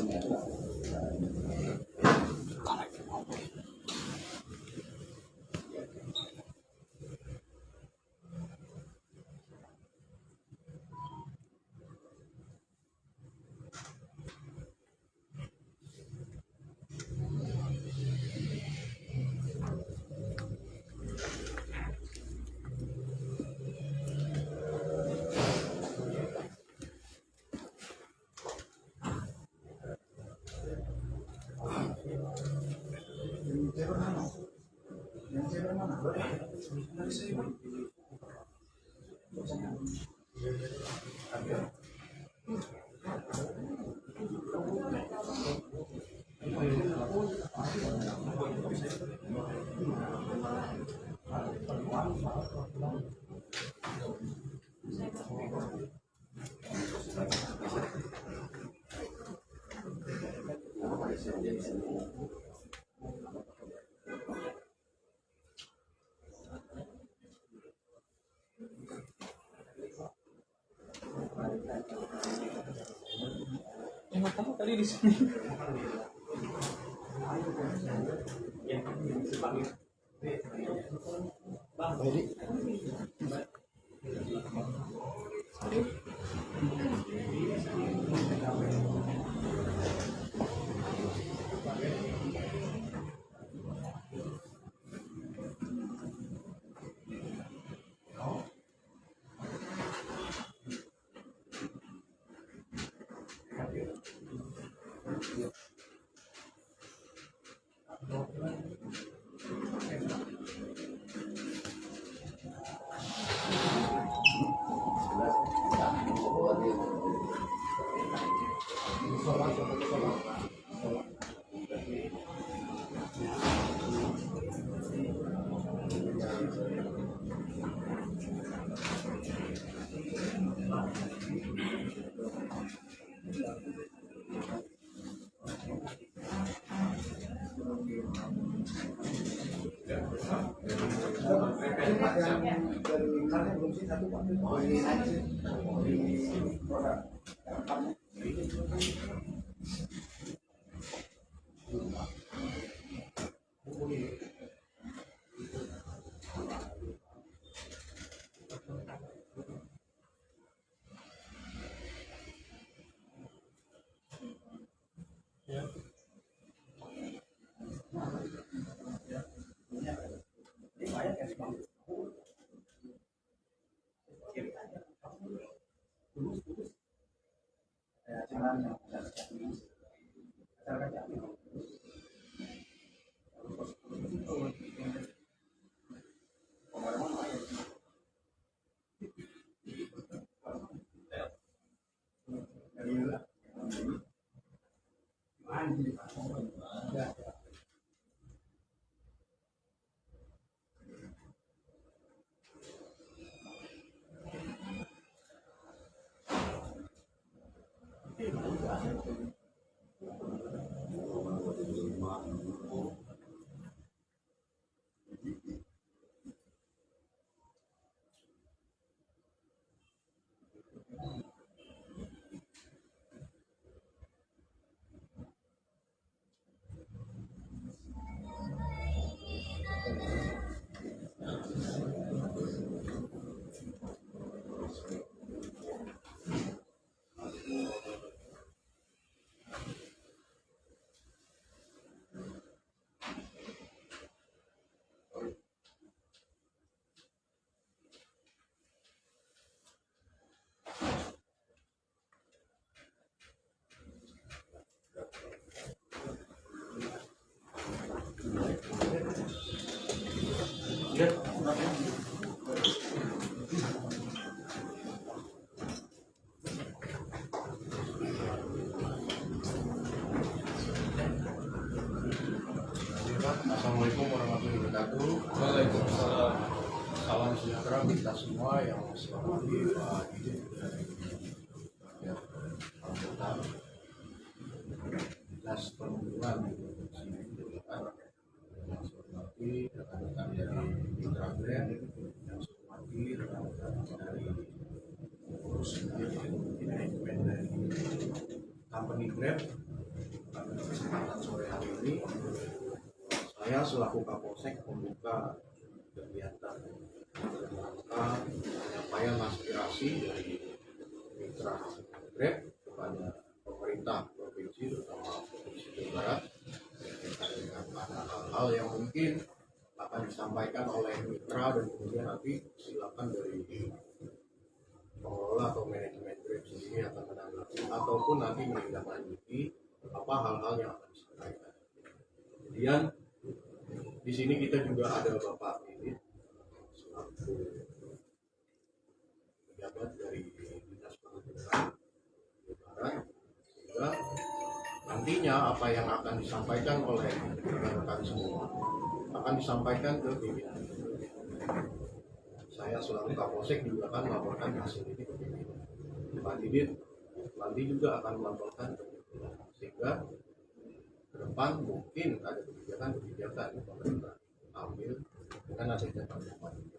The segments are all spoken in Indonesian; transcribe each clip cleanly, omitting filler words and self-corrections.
Nggak tahu kali di sini. Assalamualaikum warahmatullahi wabarakatuh. Waalaikumsalam. Salam sejahtera kita semua yang selamat di hidup dari anggota dinas perhubungan sini Jakarta. Yang saya hormati rekan-rekan dari Mitra Grab, yang saya hormati rekan-rekan dari pengurus independen company Grab, kesempatan sore hari ini saya selaku Kapolsek membuka kegiatan dalam rangka penyampaian aspirasi dari mitra Grab kepada pemerintah provinsi, terutama Provinsi Jawa Barat, terkait dengan hal-hal yang mungkin akan disampaikan oleh mitra, dan kemudian nanti silakan dari pengelola atau manajemen Grab sendiri akan menanggapi ataupun nanti menindaklanjuti apa hal-hal yang akan disampaikan. Kemudian di sini kita juga ada Bapak Didit selaku pejabat dari Dinas Perhubungan Jawa Barat, sehingga nantinya apa yang akan disampaikan oleh rekan-rekan semua akan disampaikan ke pimpinan. Saya selaku Kapolsek juga akan melaporkan hasil ini ke pimpinan. Pak Didit nanti juga akan melaporkan ke pimpinan, sehingga ke depan mungkin ada kebijakan yang pemerintah ambil dengan adanya pandemi.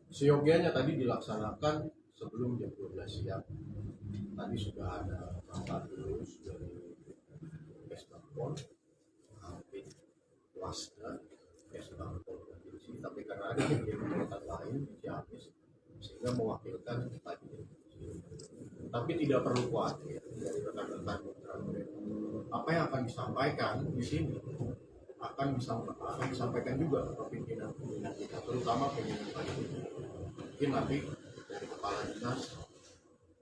Seyogianya tadi dilaksanakan sebelum jam 12 siang. Tadi sudah ada rapat terus dari Kesbangpol, hampir Wasda, Kesbangpol provinsi, tapi karena ada kegiatan lain di Ciamis sehingga mewakilkan tadi. Tapi tidak perlu khawatir dari rekan-rekan mitra Grab. Apa yang akan disampaikan di sini akan disampaikan juga ke pimpinan kita, terutama pimpinan pagi. Mungkin nanti dari kepala dinas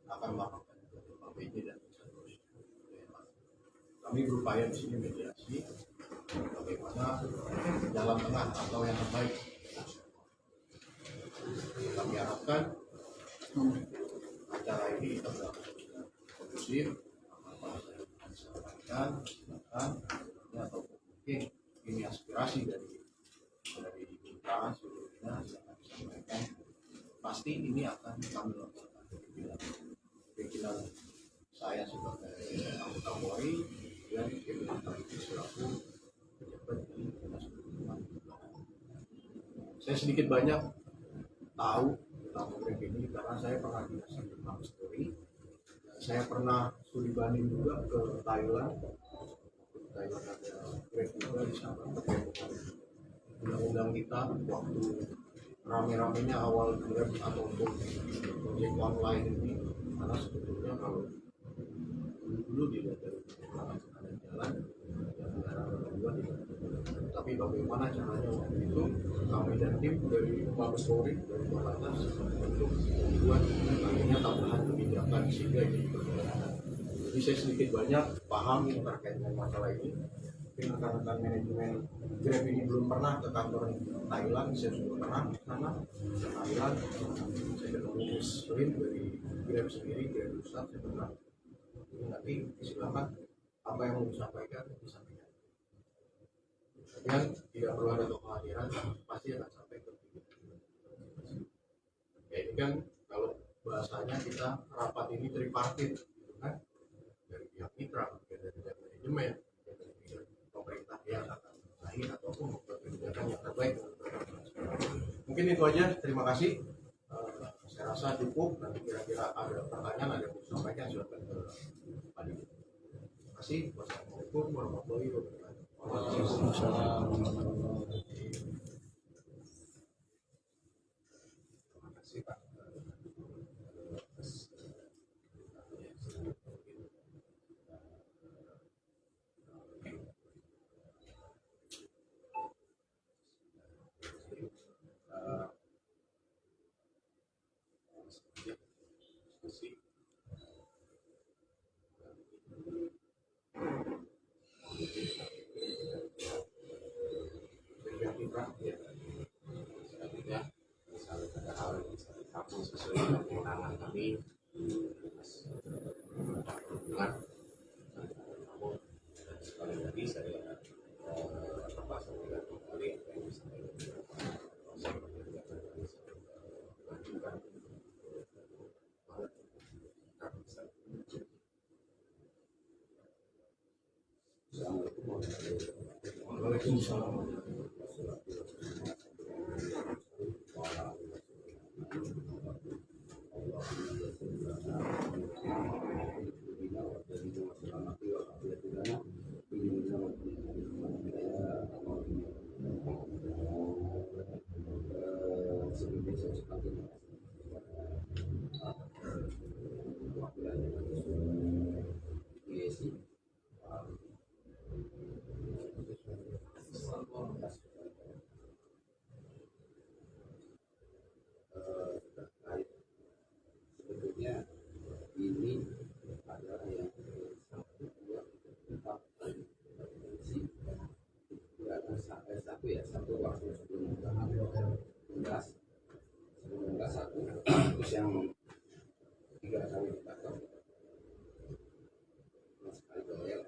akan melakukan Pak PJ dan seterusnya. Kami berupaya di sini mediasi bagaimana jalan tengah atau yang terbaik. Kami harapkan acara ini kita berlangsung kondusif, apa yang disampaikan, silakan, atau mungkin ini aspirasi dari mitra seluruhnya yang disampaikan. Pasti ini akan kami lakukan pimpinan saya sebagai anggota Polri dan pimpinan Polri selaku pejabat di Dinas Perhubungan. Saya sedikit banyak tahu tentang Grab ini karena saya pernah dinas di Mabes Polri. Saya pernah studi banding juga ke Thailand. Thailand ada Grab juga di sana. Undang-undang kita waktu rame-ramenya awal Grab ataupun ojek online ini, karena sebetulnya kalau dulu dilihat dari ada jalan yang dilarang berdua tidak. Tapi bagaimana caranya waktu itu kami dan tim dari Mabes Polri dari Korlantas untuk membuat akhirnya tambahan kebijakan sehingga jadi berjalan. Jadi saya sedikit banyak paham terkait dengan masalah ini. Mungkin rekan-rekan manajemen Grab ini belum pernah ke kantor Thailand, saya sudah pernah ke sana ke Thailand. Saya ketemu Muslim dari Grab sendiri, Grab Pusat, saya pernah. Jadi nanti silakan apa yang mau disampaikan disampaikan. Kemudian tidak perlu ada kekhawatiran, pasti akan sampai ke pimpinan. Ya ini kan kalau bahasanya kita rapat ini tripartit, gitu kan? Dari pihak mitra, dari pihak manajemen, dari pihak pemerintah yang akan mengakhiri ataupun membuat kebijakan yang terbaik. Mungkin itu aja, terima kasih. Saya rasa cukup. Nanti kira-kira ada pertanyaan, ada yang mau disampaikan, silakan ke Pak Didi. Terima kasih. Wassalamualaikum warahmatullahi wabarakatuh. Waalaikumsalam. Terima kasih Pak. Diskusi Selanjutnya, misalnya ada hal yang bisa ditampung sesuai dengan kewenangan kami, perhubungan, namun sekali lagi saya sampaikan kembali apa yang disampaikan saya mengerjakan kami lanjutkan. Assalamualaikum warahmatullahi wabarakatuh. Waalaikumsalam. Allah indikator sekali boleh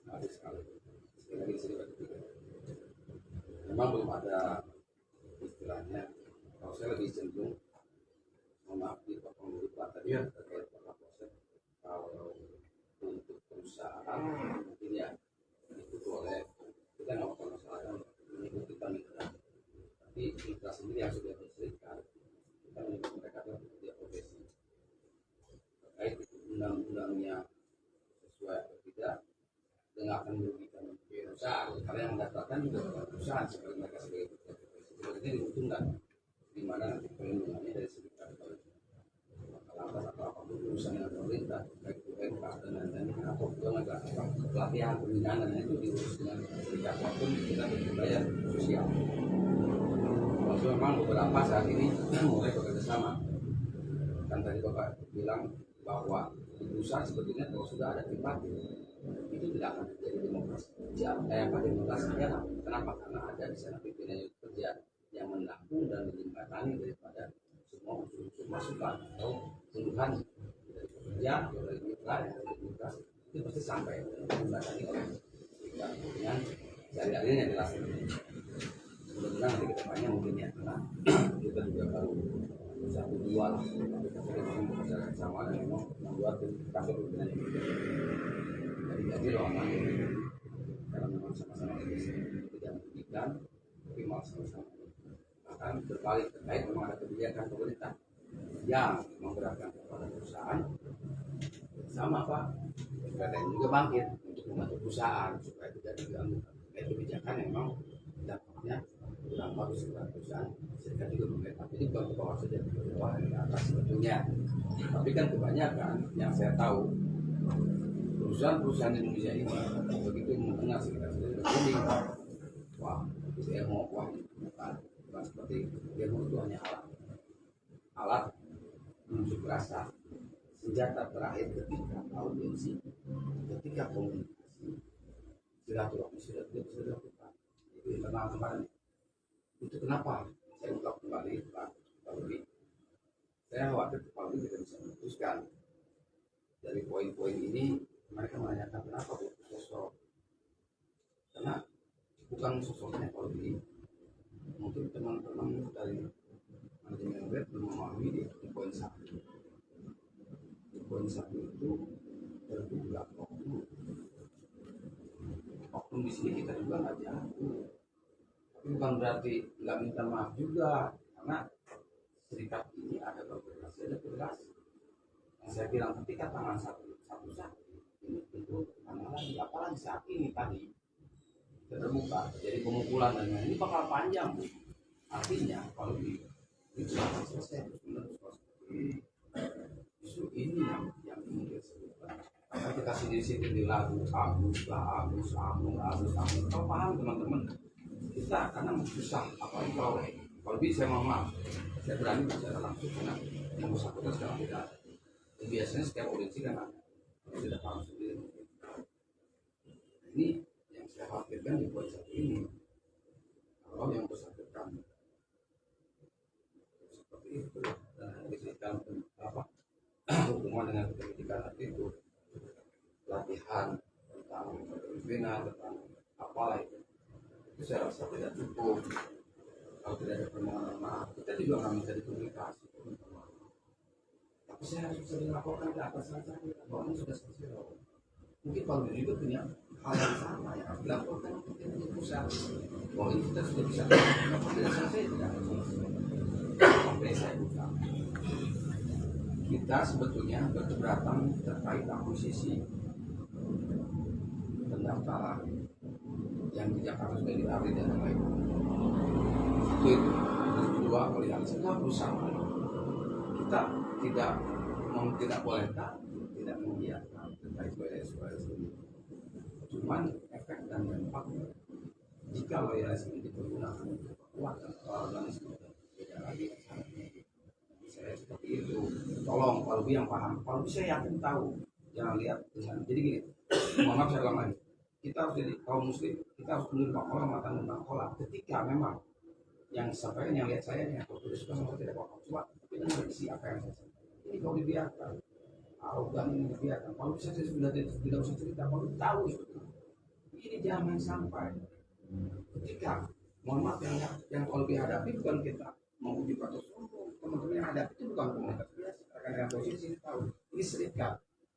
habis sekali sekali lagi disini ketiga. Memang belum ada istilahnya, kalau saya lebih cenderung mohon maaf dipotong dulu Pak tadi terkait Pak Kapolsek. Kalau untuk perusahaan mungkin ya itu boleh, kita nggak apa masalah kan mengikuti mitra, tapi mitra sendiri yang sudah berserikat kita menyebut mereka adalah pekerja profesi terkait undang-undangnya sesuai atau tidak dengan akan merugikan perusahaan karena yang mendaftarkan juga perusahaan seperti mereka sebagai pekerja profesi sebenarnya diuntungkan di mana nanti perlindungannya dari segi capital lantas atau apapun urusan dengan pemerintah baik UMK dan lain-lain atau juga pelatihan pembinaan dan itu diurus dengan serikat maupun kita berbayar sosial. Kalau memang beberapa saat ini mulai bekerja sama kan tadi Bapak bilang bahwa di perusahaan sebetulnya kalau sudah ada tripartit itu tidak akan terjadi demokrasi demokrasi ya. Kenapa? Karena ada di sana pimpinan yang kerja yang menampung dan menjembatani daripada semua unsur-unsur masukan atau keluhan dari pekerja atau dari mitra yang ada di mitra itu pasti sampai menjembatani oleh serikat dengan jari-jarinya yang jelas. Mudah-mudahan nanti kedepannya mungkin ya karena kita juga baru 1-2 lah tapi kita sering bekerja sama dan memang membuat kantor pimpinan yang berbeda. Jadi loh aman karena memang sama-sama tidak merugikan tapi malah sama-sama akan berbalik terkait memang ada kebijakan pemerintah yang memberatkan kepada perusahaan sama Pak PTN juga bangkit untuk membantu perusahaan supaya tidak diganggu kebijakan yang memang dampaknya kurang bagus kepada perusahaan serikat juga pemerintah jadi bukan ke bawah saja ke bawah dan ke atas sebetulnya tapi kan kebanyakan yang saya tahu perusahaan-perusahaan Indonesia ini begitu mendengar sekitar kuning wah demo wah bukan seperti demo itu hanya alat menunjuk rasa senjata terakhir ketika audiensi ketika komunikasi silaturahmi sudah tidak bisa dilakukan itu internal kemarin itu kenapa saya ungkap kembali Pak Lubi saya khawatir Pak Lubi tidak bisa memutuskan dari poin-poin ini mereka menanyakan kenapa butuh sosok karena bukan sosoknya Pak Lubi mungkin teman-teman dari manajemen web belum memahami di poin 1 itu terduga oknum di sini kita juga nggak jago tapi bukan berarti nggak minta maaf juga karena serikat ini ada berfederasi ada federasi yang saya bilang ketika tangan satu ini tentu tangan lagi apalagi saat ini tadi terbuka jadi pemukulan dan lain ini bakal panjang Bu. Artinya kalau itu akan selesai justru ini yang ingin kita sebutkan karena kita sendiri di lagu Agus kalau paham teman-teman kita karena susah apalagi kalau bisa mohon maaf saya berani bicara langsung karena yang bersangkutan sekarang tidak ada biasanya setiap audiensi kan ada tidak paham sendiri ini yang saya khawatirkan di poin 1 ini kalau yang bersangkutan seperti itu dan diberikan hubungan dengan pendidikan itu latihan tentang kepemimpinan tentang apalah itu saya rasa tidak cukup kalau tidak ada permohonan maaf kita juga nggak bisa dikomunikasi tapi saya harus bisa dilaporkan ke atasan saya bahwa ini sudah selesai mungkin kalau juga punya hal yang sama yang harus dilaporkan ke pusat bahwa ini kita sudah bisa kenapa tidak selesai tidak sampai saya buka kita sebetulnya berkeberatan terkait akuisisi pendaftaran yang di Jakarta sudah ditarik dan lain itu kedua melihat semua perusahaan kita tidak boleh tidak membiarkan terkait loyalitas ini cuman efek dan dampaknya jika loyalitas ini dipergunakan untuk kekuatan organisme tidak lagi saya seperti itu tolong kalau yang paham kalau bisa yakin tahu jangan lihat dengan jadi gini mohon maaf saya ulang lagi kita harus jadi kaum muslim kita harus menerima pola matang tentang pola ketika memang yang sampaikan yang lihat saya nih kalau tidak suka sama saya tidak apa-apa coba tapi dengan isi apa yang saya sampaikan ini kalau dibiarkan arogan ini kelihatan. Kalau saya sudah tidak usah cerita, kalau tahu sebetulnya. Ini jangan sampai ketika mohon maaf yang kalau dihadapi bukan kita mau ujuk atau sombong, teman-teman yang hadapi itu bukan komunitas biasa. Rekan-rekan posisi sini tahu ini serikat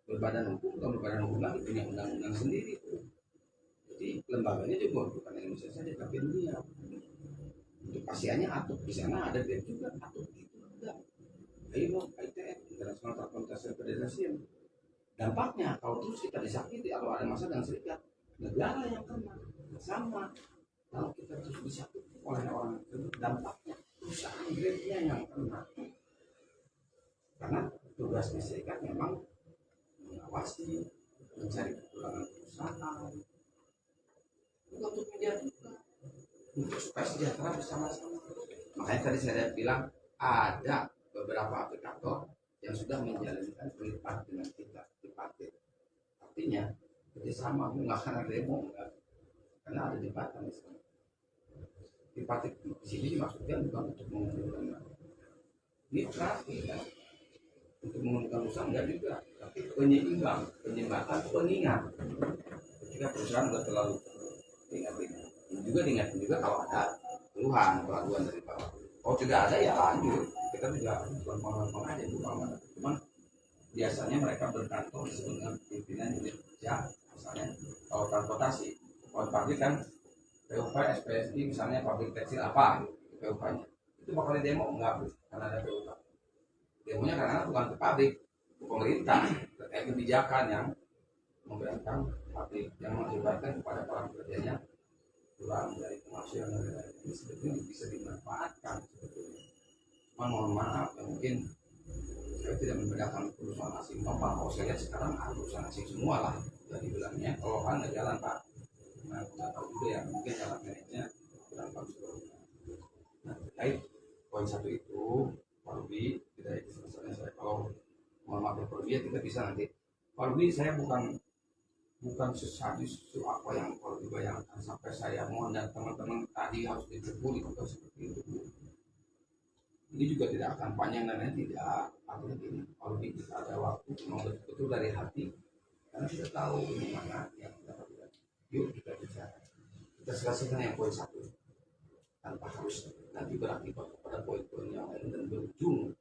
berbadan hukum, bukan berbadan hukum lagi, punya undang-undang sendiri itu. Jadi lembaganya juga bukan Indonesia saja tapi dunia. Untuk pasiennya atau di sana ada dia juga atau itu enggak. ILO, ITF, International Transportation Federation. Dampaknya kalau terus kita disakiti atau ada masalah dengan serikat, negara yang kena sama. Kalau kita terus disakiti oleh orang tersebut, dampaknya perusahaan grade-nya yang kena. Karena tugasnya serikat memang mengawasi, mencari kekurangan perusahaan, untuk media juga, untuk supaya sejahtera bersama-sama. Makanya tadi saya bilang ada beberapa aplikator yang sudah menjalankan privat dengan kita tripartit. Artinya kerjasama, nggak karena demo, enggak, karena ada jembatan di sana. Tripartit di sini dimaksudkan bukan untuk mengumpulkan mitra, ya, untuk mengumpulkan usaha enggak juga, tapi penyeimbang, penyembatan, pengingat. Ketika perusahaan sudah terlalu ingat-ingat, juga diingatkan juga kalau ada keluhan dari bawah. Kalau tidak ada ya lanjut. Kita juga bukan pengalaman aja, bukan. Cuman biasanya mereka berkantor disebut dengan pimpinan unit kerja, misalnya kalau transportasi, kalau pabrik kan PUK, SPSI misalnya pabrik tekstil apa, PUK-nya itu bakal di demo enggak karena ada PUK. Demonya karena bukan ke pabrik, ke pemerintah terkait kebijakan yang memberikan pabrik yang mengakibatkan kepada para pekerjanya kurang dari penghasilan dan lain-lain. Ini sebetulnya bisa dimanfaatkan sebetulnya. Cuma mohon maaf ya, mungkin saya tidak membedakan perusahaan asing lokal. Kalau saya lihat sekarang perusahaan asing semua lah. Jadi bilangnya kalau kan nggak jalan Pak. Nah kita tahu juga ya mungkin cara manajernya kurang bagus. Nah terkait poin satu itu Pak Ruby tidak selesai saya kalau mohon maaf Pak Ruby kita bisa nanti. Pak Ruby saya bukan sesadis apa yang kalau dibayangkan sampai saya mohon dan teman-teman tadi harus dicukuli atau seperti itu. Ini juga tidak akan panjang dan lain tidak. Artinya gini, kalau kita ada waktu mau betul-betul dari hati, karena kita tahu ini mana yang kita lakukan. Yuk kita bicara. Kita selesaikan yang poin satu tanpa harus nanti berakibat pada poin-poin yang lain dan berujung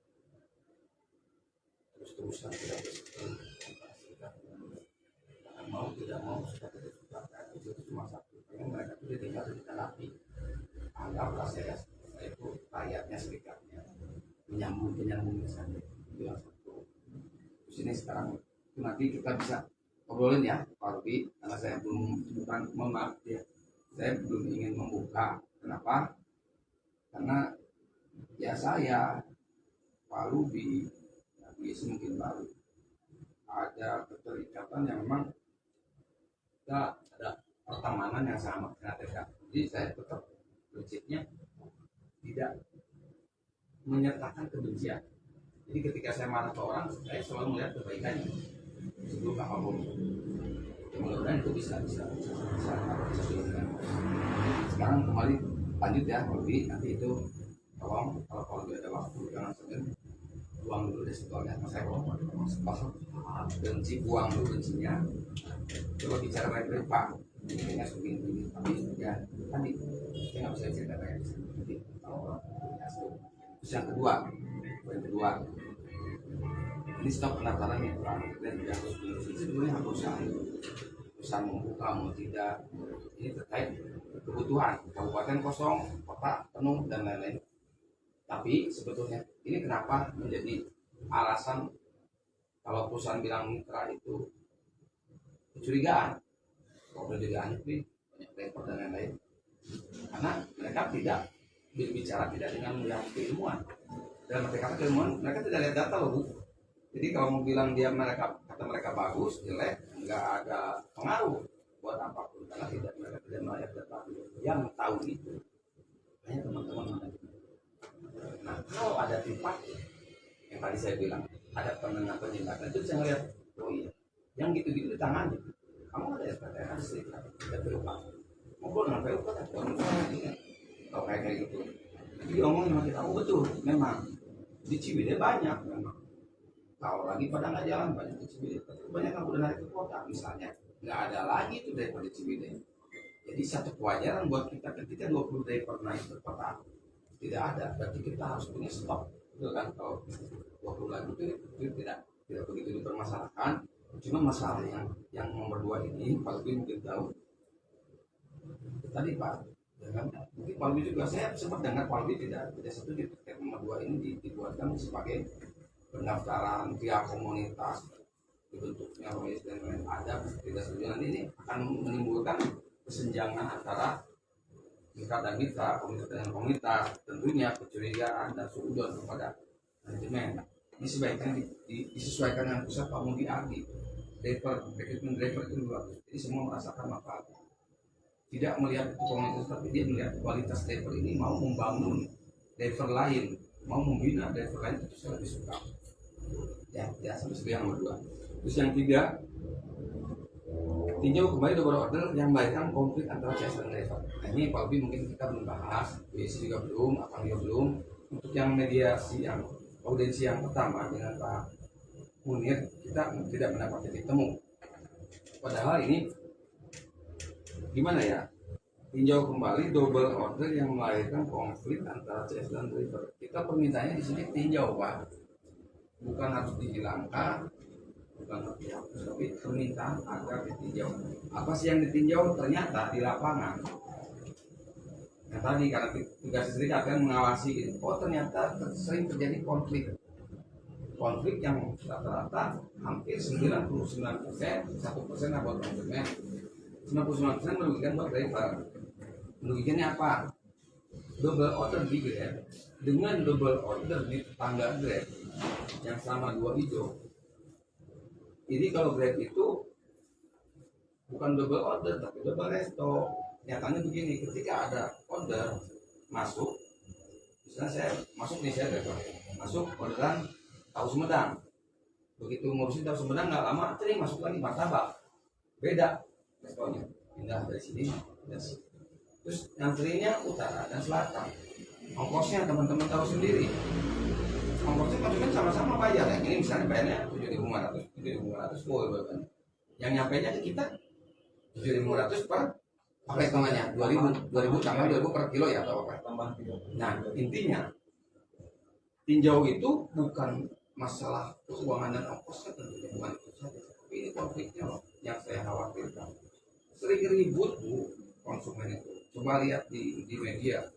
terus-terusan tidak mau tidak mau sudah tidak suka itu cuma satu. Yang mereka itu tinggal di terapi. Anggaplah saya itu rakyatnya serikatnya menyambung saja itu yang satu. Di sini sekarang itu nanti kita bisa ngobrolin ya Pak Ruby karena saya bukan maaf ya saya belum ingin membuka. Kenapa? Karena ya saya Pak Ruby mungkin baru ada keterikatan yang memang kita ada pertemanan yang sama dengan mereka. Jadi saya tetap prinsipnya tidak menyertakan kebencian. Jadi ketika saya marah ke orang, saya selalu melihat kebaikannya sebelum apapun. Mudah-mudahan itu bisa. Sekarang kembali lanjut ya, Polri nanti itu tolong kalau ada waktu jangan sampai buang dulu deh sebetulnya. Saya kalau benci buang dulu bencinya. Coba bicara baik-baik Pak. Ini segini tapi ya tadi saya nggak bisa cerita kayak gitu. Terus yang kedua, poin kedua, ini stop pendaftaran ya Pak. Dan harus sebetulnya perusahaan membuka mau tidak ini terkait kebutuhan kabupaten kosong, kota penuh dan lain-lain. Tapi sebetulnya ini kenapa menjadi alasan kalau perusahaan bilang mitra itu kecurigaan. Kalau kecurigaan itu banyak repot dan lain-lain. Karena mereka tidak berbicara tidak dengan melihat keilmuan. Dan mereka keilmuan mereka tidak lihat data loh Bu. Jadi kalau mau bilang kata mereka bagus, jelek, nggak ada pengaruh buat apapun karena mereka tidak melihat data. Yang tahu itu hanya teman-teman manajemen. Nah kalau ada tipe yang tadi saya bilang ada penengah penyembatan itu saya lihat oh iya yang gitu-gitu ditangani. Kamu ada SPTN serikat ada PUK ngobrol dengan PUK kalau kayak gitu jadi ngomongin sama kita oh betul memang di Ciwidey banyak memang Kalau lagi pada nggak jalan banyak di Ciwidey, banyak yang udah narik ke kota misalnya, nggak ada lagi tuh driver di Ciwidey. Jadi satu kewajaran buat kita ketika 20 driver naik ke kota tidak ada, berarti kita harus punya stok, betul kan? Kalau 20 lagi itu tidak begitu dipermasalahkan. Cuma masalah yang nomor 2 ini, Pak Lubi mungkin tahu tadi Pak, ya kan? Mungkin Pak Lubi juga, saya sempat dengar Pak Lubi tidak setuju terkait nomor 2 ini dibuatkan sebagai pendaftaran via komunitas, dibentuknya komunitas dan lain ada tidak setuju. Nanti ini akan menimbulkan kesenjangan antara mitra dan mitra, komunitas dengan komunitas, tentunya kecurigaan dan suudon kepada manajemen. Ini sebaiknya disesuaikan dengan pusat pengemudi arti rekrutmen driver itu luar. Jadi semua merasakan manfaat. Tidak melihat komunitas, tapi dia melihat kualitas driver ini mau membangun driver lain, mau membina driver lain, itu saya lebih suka. Ya sampai segitu yang nomor 2. Terus yang 3, tinjau kembali double order yang melahirkan konflik antara CS dan driver. Nah, ini Pak Ubi mungkin kita belum bahas, BSC juga belum, Akang juga belum. Untuk yang mediasi, yang audiensi yang pertama dengan Pak Munir, kita tidak mendapat titik temu. Padahal ini gimana ya? Tinjau kembali double order yang melahirkan konflik antara CS dan driver. Kita permintaannya di sini tinjau, Pak. Bukan harus dihilangkan, bukan harus dihapus, tapi permintaan agar ditinjau. Apa sih yang ditinjau? Ternyata di lapangan. Nah tadi karena tugas istri akan mengawasi gitu. Oh ternyata sering terjadi konflik yang rata-rata hampir 99%, 1% buat konsumen, 99% merugikan buat driver. Merugikannya apa? Double order di Grab dengan double order di tetangga Grab yang sama 2 hijau. Jadi kalau Grab itu bukan double order tapi double resto. Nyatanya begini, ketika ada order masuk, misalnya saya masuk nih, saya driver masuk orderan tahu Sumedang. Begitu ngurusin tahu Sumedang nggak lama, sering masuk lagi martabak. Beda restonya, pindah dari sini, pindah sini. Terus ngantrinya utara dan selatan. Ongkosnya teman-teman tahu sendiri. Ongkosnya konsumen sama-sama bayar. Yang ini misalnya bayarnya 7.500 full bahkan. Yang nyampainya ke kita 7.500 per apa hitungannya? 2.000 tambah 2.000 per kilo ya atau apa? Tambah 3. Nah intinya tinjau itu bukan masalah keuangan dan ongkosnya, tentunya bukan itu saja. Tapi ini konfliknya loh yang saya khawatirkan. Sering ribut Bu konsumen itu. Coba lihat di media.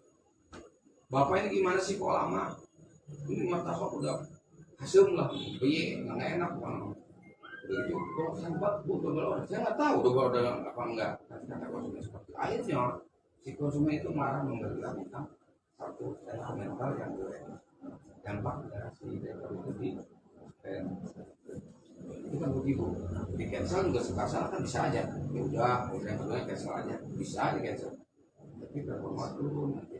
Bapak ini gimana sih kok lama? Ini martabak udah hasil lah, nggak enak bang. Begitu, kalau sempat Bu double order, saya nggak tahu double order apa enggak. Kata konsumen seperti akhirnya si konsumen itu marah memberikan tentang satu mental yang dampak dari si driver itu di itu kan begitu. Di cancel juga sekasar kan bisa aja. Ya udah, yang kedua cancel aja, bisa di cancel. Tapi performa turun nanti.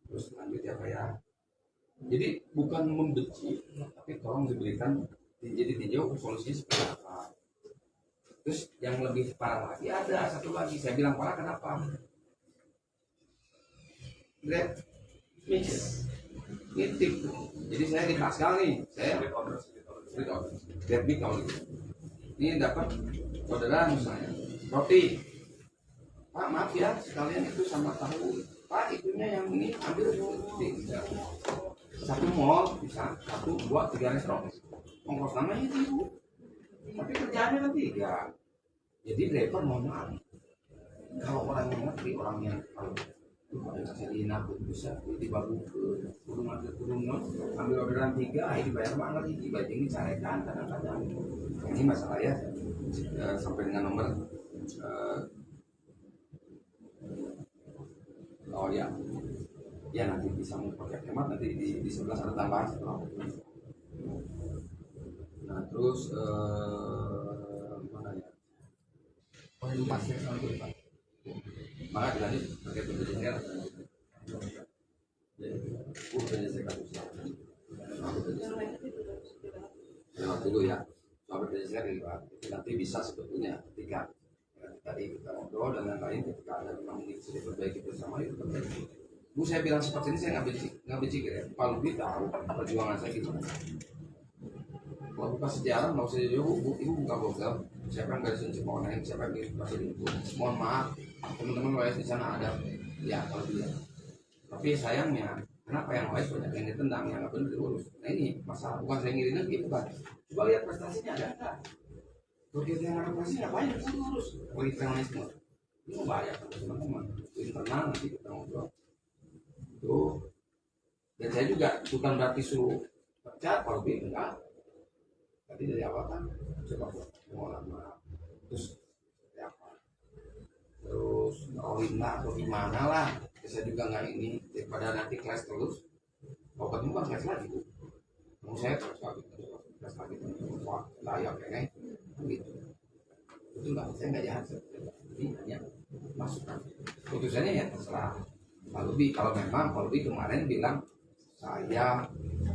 Terus lanjut ya Pak ya. Jadi bukan membenci, tapi tolong diberikan jadi tinjau solusinya seperti apa. Terus yang lebih parah lagi ada satu lagi, saya bilang parah kenapa? Grab mix nitip. Jadi saya di Pascal nih, saya Grab mix kalau gitu. Ini dapat orderan misalnya roti. Pak maaf ya sekalian itu sama tahu. Pak itunya yang ini ambil roti. Satu mall bisa 1, 2, 3 restoran. Ongkos namanya itu. Tapi kerjaannya kan 3. Jadi driver mohon maaf. Kalau orang yang ngerti, orang yang kalau saya diinap bisa dibangun ke turun ambil orderan 3, dibayar banget ini baju ini carekan kadang-kadang. Ini masalah ya sampai dengan nomor oh ya. Ya nanti bisa pakai hemat nanti di 11 ada tambahan setelah. Nah terus mana ya? Poin 4 ya soal itu Pak. Maka dilanjut pakai penjelasan. Jadi penjelasan kasus. Dulu ya. Soal penjelasan ini Pak. Nanti bisa sebetulnya ketika tadi kita ngobrol dan lain-lain ketika ada memang ini sudah perbaiki bersama itu perbaiki. Bu saya bilang seperti ini saya nggak benci ya. Pak Lubi tahu perjuangan saya gitu. Kalau buka sejarah nggak usah jauh, ibu buka Google. Siapa yang garis Cikoneng, siapa yang masih di ibu. Mohon maaf, teman-teman WS di sana ada, ya kalau dia. Tapi sayangnya, kenapa yang WS banyak yang ditendang, yang nggak benar diurus. Nah ini masalah, bukan saya ngiri lagi, bukan. Coba lihat prestasinya ada nggak? Begitu yang ada prestasi ngapain diurus? Politik ini bahaya teman-teman. Internal nanti kita ngobrol. Itu. Dan saya juga bukan berarti suruh pecat, kalau enggak. Tadi dari awal kan coba mau lama terus ya apa terus ngawin lah atau gimana lah, saya juga nggak ini daripada nanti kelas terus kalau ketemu kan kelas lagi bu, mau saya kelas lagi wah layak kayaknya gitu itu nggak, saya nggak jahat ini hanya masukan putusannya ya terserah Pak Lubi. Kalau memang Pak Lubi kemarin bilang saya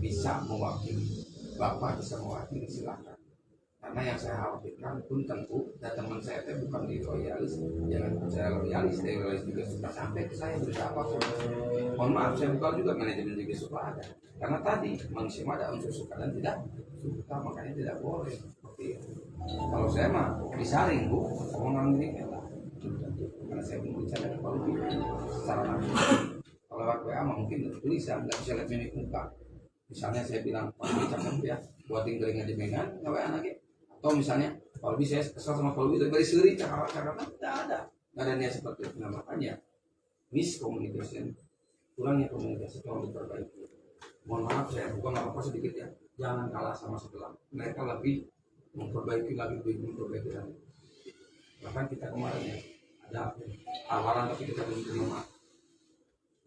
bisa mewakili, Bapak bisa mewakili, silakan. Karena yang saya khawatirkan pun tentu dan teman saya itu bukan di loyalis, jangan percaya loyalis, dari loyalis juga suka sampai ke saya berusaha apa. Mohon maaf, saya bukan juga manajemen juga suka ada. Karena tadi manusia ada unsur suka dan tidak suka, makanya tidak boleh. Seperti itu. Kalau saya mah disaring bu, omongan ini lah. Karena saya belum bicara dengan Pak Lubi secara langsung. Kalau lewat WA mungkin tulisan, nggak bisa lihat mimik muka. Misalnya saya bilang, Pak Lubi cakep ya, buatin gorengan jemengan, nggak WA lagi. Atau misalnya, Pak Lubi saya kesal sama Pak Lubi, dari seri cakap-cakap, tidak ada. Nggak ada niat seperti itu. Nah makanya, miscommunication, kurangnya komunikasi, tolong diperbaiki. Mohon maaf saya, bukan apa-apa sedikit ya, jangan kalah sama sebelah. Mereka lebih memperbaiki lagi, lagi. Bahkan kita kemarin ya, ada tawaran tapi kita belum terima.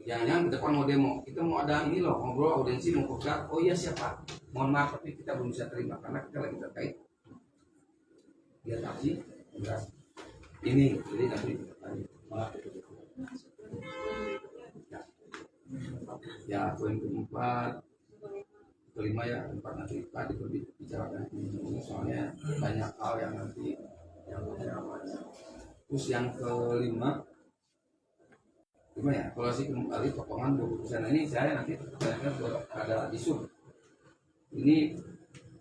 Jangan-jangan ke depan mau demo, kita mau ada ini loh, ngobrol audiensi mau kerja, oh iya siapa, mohon maaf tapi kita belum bisa terima karena kita lagi terkait biar taksi beras ini, jadi nanti malah ya poin keempat kelima ya empat nanti tadi dibicarakan ini soalnya banyak hal yang nanti yang namanya. Terus yang kelima gimana ya, kalau sih kembali potongan 20% ini saya nanti ada isu ini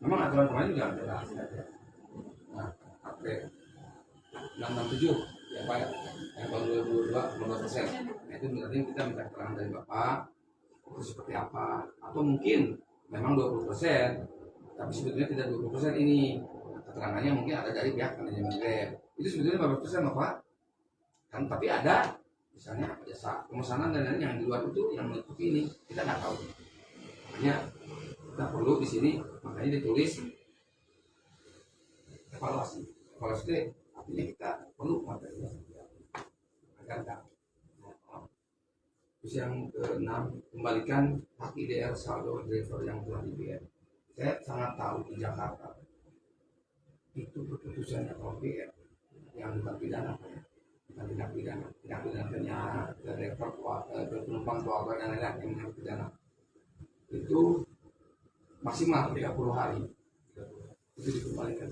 memang aturan kemarin juga ada. Nah, April 667 ya Pak ya, yang tahun 2022 15%. Nah, itu berarti kita minta keterangan dari Bapak itu seperti apa, atau mungkin memang 20% tapi sebetulnya tidak 20% ini keterangannya mungkin ada dari pihak manajemen Grab itu sebetulnya 15% Bapak kan, tapi ada misalnya jasa pemesanan dan lain yang di luar itu yang menutupi ini kita nggak tahu. Makanya kita perlu di sini makanya ditulis evaluasi itu artinya kita perlu materi agar tak. Terus yang keenam, kembalikan hak IDR saldo driver yang telah dibayar. Saya sangat tahu di Jakarta itu keputusannya kalau PR yang bukan pidana, bukan tindak pidana driver penumpang keluarga dan lain-lain yang pidana itu maksimal 30 hari itu dikembalikan.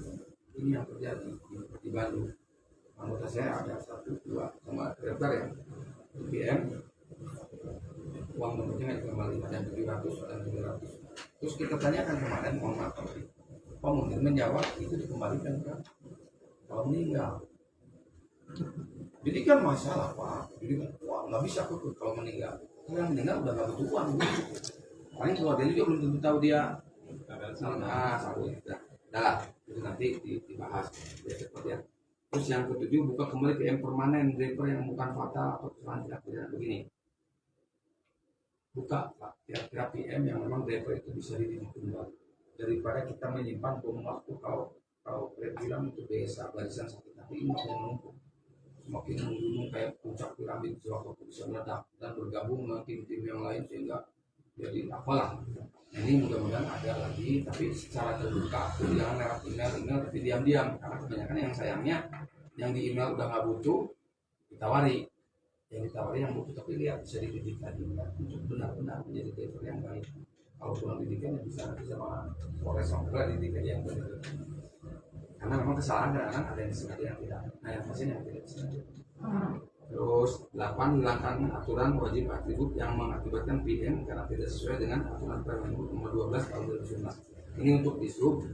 Ini yang terjadi di Bandung. Anggota saya ada 1, 2 sama driver yang BM uang nomornya dikembalikan ada 700 dan 700. Terus kita tanyakan kemarin mohon maaf pemudik menjawab itu dikembalikan kan kalau meninggal. Jadi kan masalah Pak, jadi kan wah nggak bisa kok kalau meninggal. Kalau yang meninggal udah nggak butuh uang. Paling keluarganya juga belum tentu tahu dia. Satu ya. Dah itu nanti dibahas ya cepat ya. Terus yang ketujuh buka kembali PM permanen driver yang bukan fatal atau kesalahan tidak pidana begini. Buka Pak, kira-kira PM yang memang driver itu bisa ditindak kembali daripada kita menyimpan bom waktu kalau bilang itu desa barisan sakit hati ini makin menumpuk semakin menggunung kayak puncak piramid suatu bisa meledak dan bergabung dengan tim-tim yang lain sehingga jadi apalah. Nah, ini mudah-mudahan ada lagi tapi secara terbuka, jangan lewat email tapi diam-diam karena kebanyakan yang sayangnya yang di email udah nggak butuh ditawari, yang ditawari yang butuh tapi lihat bisa dididik tadi untuk benar-benar menjadi driver yang baik. Kalau kurang didikan ya bisa nanti sama Polres Songkra dididik yang benar. Karena memang kesalahan kadang-kadang ada yang sengaja yang tidak. Nah yang pasien yang tidak sengaja. Terus 8 hilangkan aturan wajib atribut yang mengakibatkan PM karena tidak sesuai dengan aturan Permendikbud nomor 12 tahun 2019. Ini untuk disub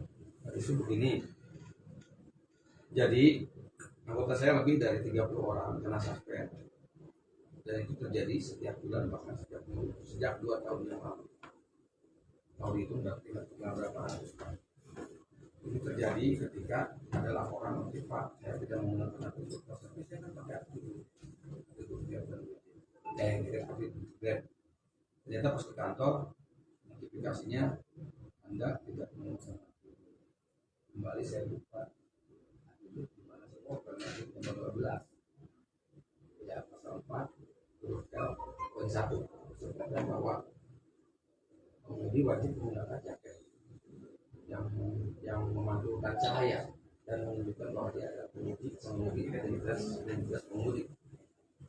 Isu begini, jadi anggota saya lebih dari 30 orang kena suspend, dan itu terjadi setiap bulan bahkan setiap minggu sejak 2 tahun yang lalu. Tahun itu tinggal berapa ratus kan. Ini terjadi ketika ada laporan notif, Pak, saya tidak menggunakan atribut tapi saya kan pakai atribut ternyata pas ke kantor notifikasinya Anda tidak menggunakan kembali. Saya lupa atribut di mana saya karena itu nomor 12 ya pasal 4 huruf L poin 1 sebutkan bahwa pengemudi wajib menggunakan jaket yang memantulkan cahaya dan menunjukkan bahwa dia adalah pengemudi identitas pengemudi.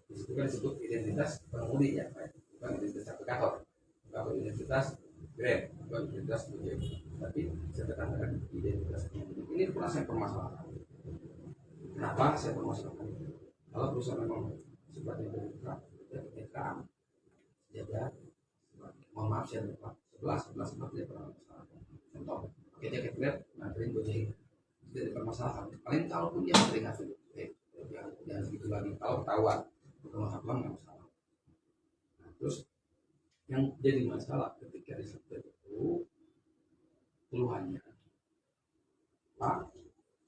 Di situ kan disebut identitas pengemudi ya, bukan identitas aplikator, bukan identitas Grab, bukan identitas Gojek, tapi saya katakan identitas pengemudi. Ini pernah saya permasalahkan. Kenapa saya permasalahkan? Kalau perusahaan memang sifatnya terbuka, ketika jaga, mohon maaf saya lupa 11 dia pernah masalah. Contoh, pakai jaket Grab, nganterin Gojek, tidak permasalahan. Paling kalaupun dia sering ngasih, jangan segitu lagi. Kalau ketahuan, permasalahan nggak masalah. Nah, terus yang jadi masalah ketika disebut itu keluhannya, Pak,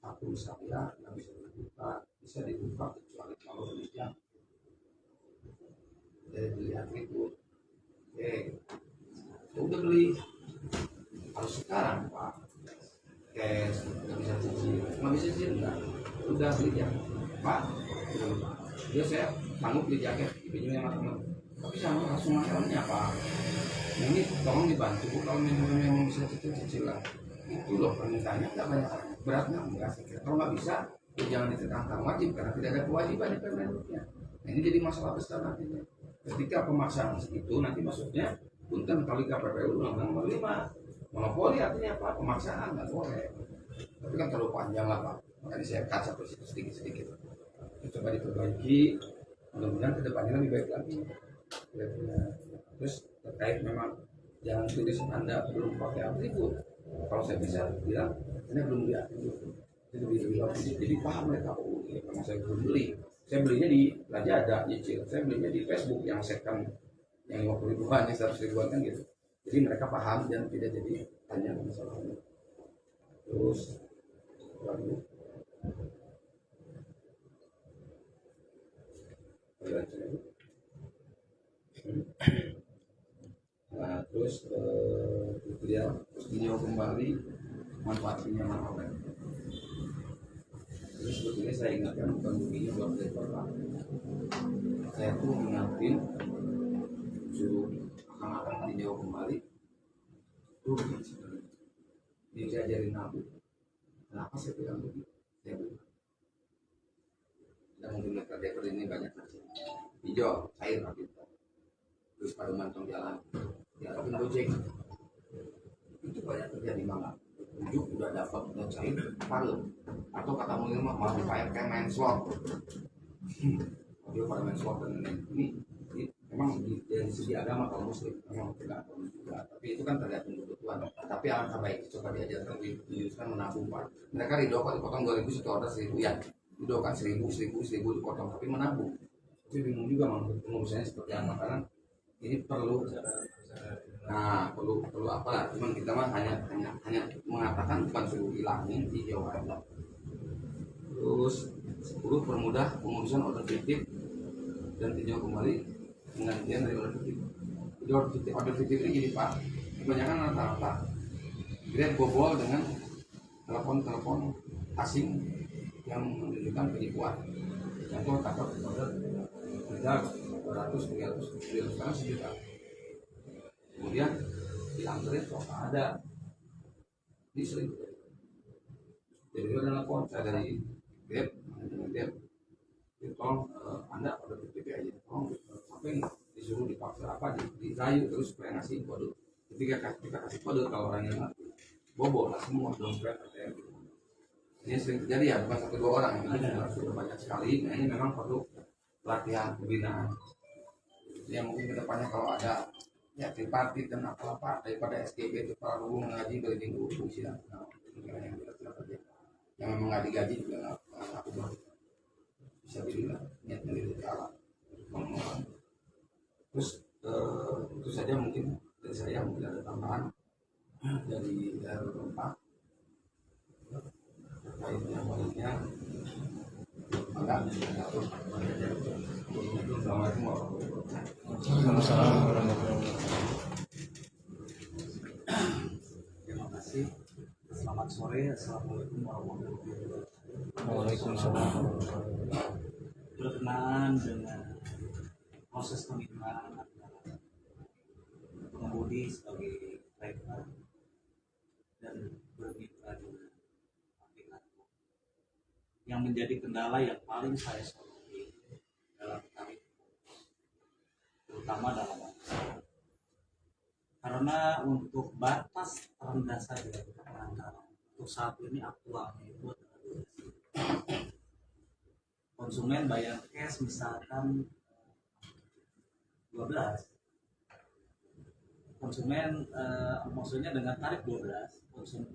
akun saya nggak bisa dibuka kecuali kalau demikian dari beli atribut. Oke, udah beli, harus sekarang Pak cash, nggak bisa cicil enggak, udah beli jaket Pak, dia saya sanggup beli jaket dipinjam sama teman, tapi sama langsung masalahnya Pak, ini tolong dibantu kalau memang bisa cicilan itu loh permintaannya nggak banyak, beratnya enggak sih, kalau nggak bisa ya jangan ditentang wajib karena tidak ada kewajiban di permennya. Nah, ini jadi masalah besar nantinya ketika pemaksaan itu nanti maksudnya punten kali KPPU nomor 5 monopoli artinya apa? Pemaksaan nggak boleh. Tapi kan terlalu panjang lah Pak. Makanya saya cut satu sedikit. Coba diperbaiki. Mudah-mudahan kedepannya lebih baik lagi. Terus terkait memang jangan tulis Anda belum pakai atribut. Kalau saya bisa bilang Anda belum beli atribut. Jadi paham mereka. Oh, ini memang saya belum beli. Saya belinya di Raja ada nyicil. Saya belinya di Facebook yang second yang 50 ribuan, yang 100 ribuan kan gitu. Jadi mereka paham dan tidak jadi tanya masalahnya. Terus lalu nah, terus itu dia terus video kembali manfaatnya mana. Terus sebetulnya saya ingatkan bukan begini buat driver, saya tuh mengapain suruh akan tinjau kembali tuh dia saya ajarin nabung. Kenapa saya bilang begitu? Saya bilang tidak menggunakan driver ini banyak hijau cair tapi terus pada mantong jalan ya tapi Gojek itu banyak terjadi malah ujuk udah dapat udah cair paling atau kata mengilmu malah dibayar kayak main slot. Dia pada main slot dan ini memang dari segi agama kalau muslim memang tidak juga, tapi itu kan tergantung kebutuhan. Tapi alangkah baik coba diajarkan diusahakan menabung Pak. Mereka ridho kok dipotong 2.000 satu order 1.000 ya, ridho kan 1.000 dipotong tapi menabung. Tapi bingung juga pengurusannya seperti apa karena ini perlu. Nah perlu apa lah? Cuman kita mah hanya mengatakan bukan suruh hilangin hijau aja. Terus 10 permudah pengurusan order fiktif dan tinjau kembali penggantian dari order fiktif. Jadi order fiktif ini jadi Pak kebanyakan rata-rata Grab bobol dengan telepon asing yang menunjukkan penipuan. Contoh takut order tidak 200 300 sekarang sejuta. Kemudian hilang terus kok ada ini sering. Jadi dia ada telepon saya dari Grab tolong Anda order fiktif aja, tolong sampai disuruh dipaksa apa dirayu terus supaya ngasih kode. Ketika kita kasih kode kalau orangnya ngerti bobol lah semua dompet ATM. Ini sering terjadi ya, bukan 1-2 orang, ini sudah banyak sekali. Nah ini memang perlu latihan pembinaan. Ya mungkin kedepannya kalau ada ya tripartit dan apa daripada SKB itu para mengaji dari minggu fungsi. yang kita kerja. Yang memang nggak digaji juga nggak aku buat. Bisa dibilang niatnya dari Allah. Terus itu saja mungkin dari saya, mungkin ada tambahan dari Bapak terkait yang lainnya. Maka Assalamualaikum warahmatullahi wabarakatuh. Terima kasih. Selamat sore. Assalamualaikum warahmatullahi wabarakatuh. Waalaikumsalam. Berkenaan dengan proses pemitraan antara pengemudi sebagai driver dan bermitra dengan aplikator, yang menjadi kendala yang paling saya soroti dalam tarif, terutama dalam angkutan. Karena untuk batas terendah saja antara untuk saat ini aktualnya itu adalah 12.000. Konsumen bayar cash misalkan 12, konsumen maksudnya dengan tarif 12,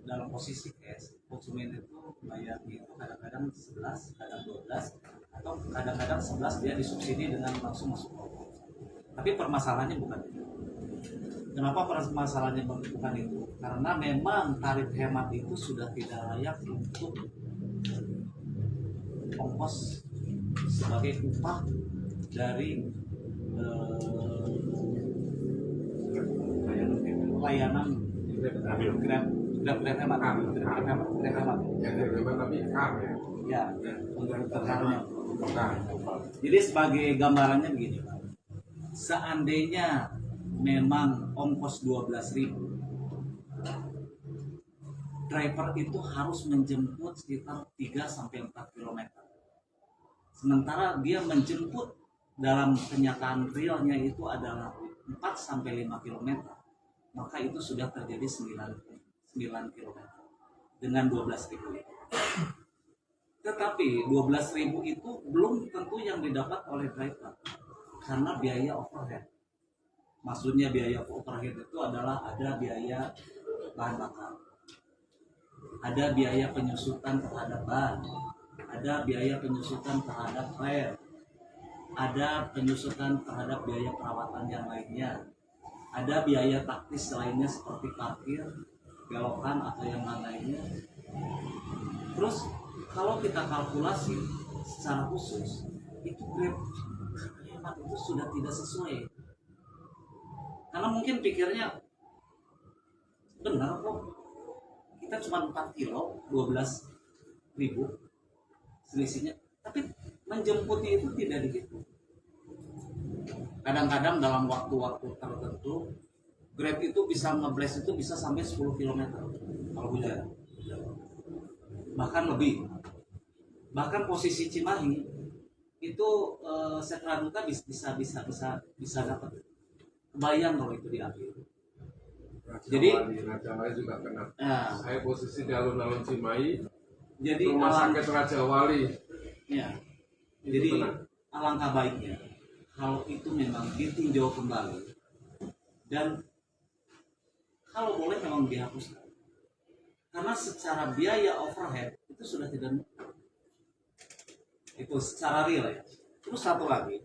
dalam posisi cash konsumen itu bayarnya itu kadang-kadang 11, kadang 12, atau kadang-kadang 11 dia disubsidi dengan langsung masuk rokok. Tapi permasalahannya bukan itu. Kenapa permasalahannya bukan itu? Karena memang tarif hemat itu sudah tidak layak untuk ongkos sebagai upah dari layanan Grab hemat. Ya, untuk terharnya. Jadi sebagai gambarannya begini, Pak. Seandainya memang ongkos 12.000, driver itu harus menjemput sekitar 3 sampai 4 km. Sementara dia menjemput dalam kenyataan realnya itu adalah 4 sampai 5 km. Maka itu sudah terjadi 9 km dengan 12.000. Tetapi 12.000 itu belum tentu yang didapat oleh driver karena biaya overhead. Maksudnya biaya overhead itu adalah ada biaya bahan bakar, ada biaya penyusutan terhadap ban, ada biaya penyusutan terhadap rem, ada penyusutan terhadap biaya perawatan yang lainnya, ada biaya taktis lainnya seperti parkir, belokan atau yang lainnya. Terus kalau kita kalkulasi secara khusus, itu Grab hemat itu sudah tidak sesuai. Karena mungkin pikirnya benar kok, kita cuma 4 kilo 12.000 selisihnya, tapi menjemputnya itu tidak dihitung. Kadang-kadang dalam waktu-waktu tertentu Grab itu bisa ngeblast itu bisa sampai 10 km kalau hujan, bahkan lebih. Bahkan posisi Cimahi itu Setra Duta bisa dapat. Kebayang kalau itu diambil. Jadi Raja Wali juga kena. Ya, Saya posisi di alun-alun Cimahi, jadi rumah sakit Raja Wali. ya, Itu jadi kena. alangkah baiknya kalau itu memang ditinjau kembali dan kalau boleh memang dihapuskan. Karena secara biaya overhead itu sudah tidak, itu secara real ya. Terus satu lagi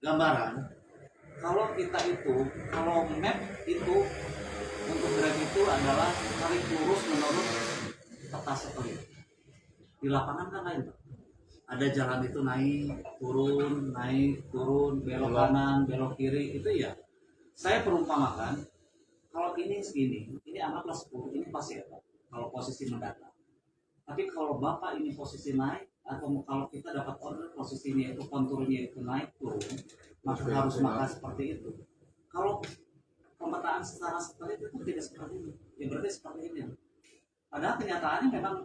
gambaran, kalau kita itu, kalau map itu untuk Grab itu adalah tarik lurus menurut peta satelit. Di lapangan kan lain, Pak. Ada jalan itu naik turun, belok kanan, belok kiri, itu ya. Saya perumpamakan, kalau ini segini, ini anggaplah 10, ini pasti ya Pak, kalau posisi mendatar. Tapi kalau Bapak ini posisi naik, atau kalau kita dapat order posisinya itu konturnya itu naik turun, maka harus maka seperti itu. Kalau pemetaan secara satelit itu tidak seperti ini, ya berarti seperti ini. Padahal kenyataannya memang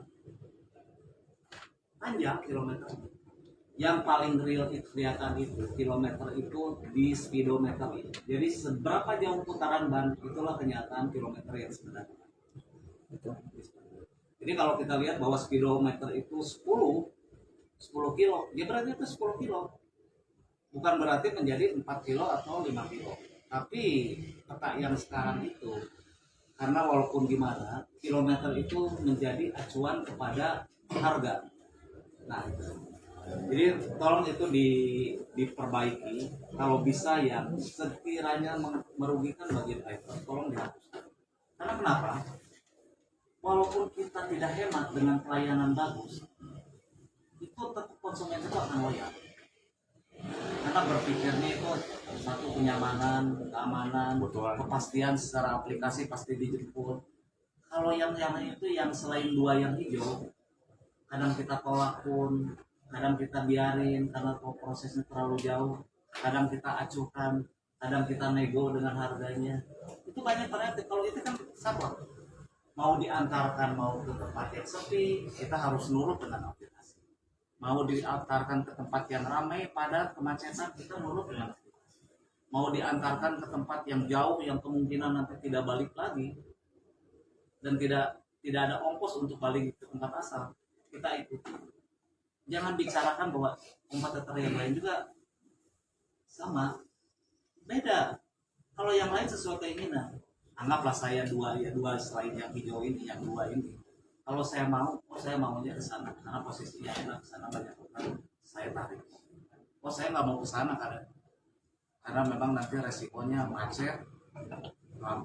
panjang kilometer. Yang paling real itu kelihatan itu kilometer itu di speedometer ini. Jadi seberapa jauh putaran ban, itulah kenyataan kilometer yang sebenarnya. Jadi kalau kita lihat bahwa speedometer itu 10 kilo, ya berarti itu 10 kilo. Bukan berarti menjadi 4 kilo atau 5 kilo. Tapi peta yang sekarang itu Karena walaupun gimana, kilometer itu menjadi acuan kepada harga. Nah, jadi tolong itu diperbaiki. Kalau bisa yang sekiranya merugikan bagi driver, tolong dihapuskan. Karena kenapa? Walaupun kita tidak hemat dengan pelayanan bagus, itu tetap konsumen itu akan loyal. Karena berpikirnya itu satu kenyamanan, keamanan, kepastian secara aplikasi pasti dijemput. Kalau yang itu yang selain dua yang hijau, kadang kita tolak pun, kadang kita biarin karena prosesnya terlalu jauh, kadang kita acuhkan, kadang kita nego dengan harganya. Itu banyak ternyata. Kalau itu kan sama, mau diantarkan mau ke tempat yang sepi, kita harus nurut dengan aplikasi. Mau diantarkan ke tempat yang ramai pada kemacetan, kita nurut dengan aplikasi. Mau diantarkan ke tempat yang jauh yang kemungkinan nanti tidak balik lagi dan tidak ada ongkos untuk balik ke tempat asal, kita ikuti. Jangan bicarakan bahwa kompetitor yang lain juga sama, beda. Kalau yang lain sesuai keinginan, anggaplah saya dua selain yang hijau ini, yang dua ini. Kalau saya maunya ke sana karena posisinya enak, ke sana banyak orang, saya tarik. Saya nggak mau ke sana karena memang nanti resikonya macet,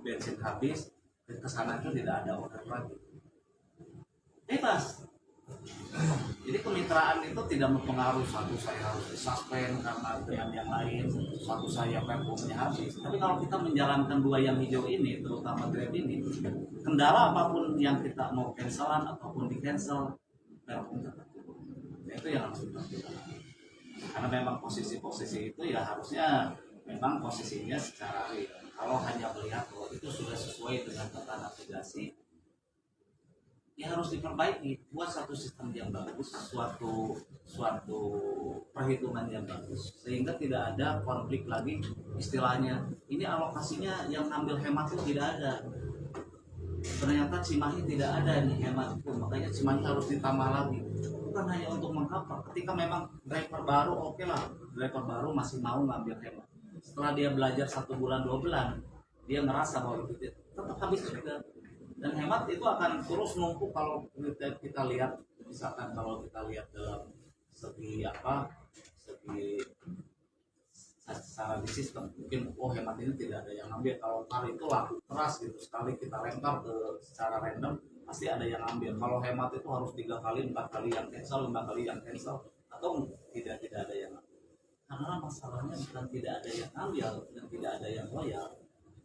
bensin habis, ke sana itu tidak ada order lagi. Bebas. Jadi kemitraan itu tidak mempengaruhi satu saya harus disuspend karena dengan yang lain, satu saya performnya habis. Tapi kalau kita menjalankan dua yang hijau ini, terutama Grab ini, kendala apapun yang kita mau cancelan ataupun di cancel, perform tetap turun. Itu yang harus kita lakukan. Karena memang posisi-posisi itu ya harusnya memang posisinya secara real. Kalau hanya melihat bahwa itu sudah sesuai dengan tata navigasi, ya harus diperbaiki, buat satu sistem yang bagus, suatu perhitungan yang bagus, sehingga tidak ada konflik lagi. Istilahnya ini alokasinya yang ngambil hemat itu tidak ada, ternyata Cimahi tidak ada nih hemat itu, makanya Cimahi harus ditambah lagi. Bukan hanya untuk mengcover, ketika memang driver baru, oke lah, driver baru masih mau ngambil hemat. Setelah dia belajar 1 bulan 2 bulan, dia ngerasa bahwa itu tetap habis juga. Dan hemat itu akan terus numpuk kalau kita lihat, misalkan kalau kita lihat dalam segi secara di sistem, mungkin hemat ini tidak ada yang ambil. Kalau tar itu laku keras gitu, sekali kita lempar ke secara random pasti ada yang ambil. Kalau hemat itu harus 3 kali 4 kali yang cancel, 5 kali yang cancel, atau tidak ada yang ambil. Karena masalahnya bukan tidak ada yang ambil dan tidak ada yang loyal,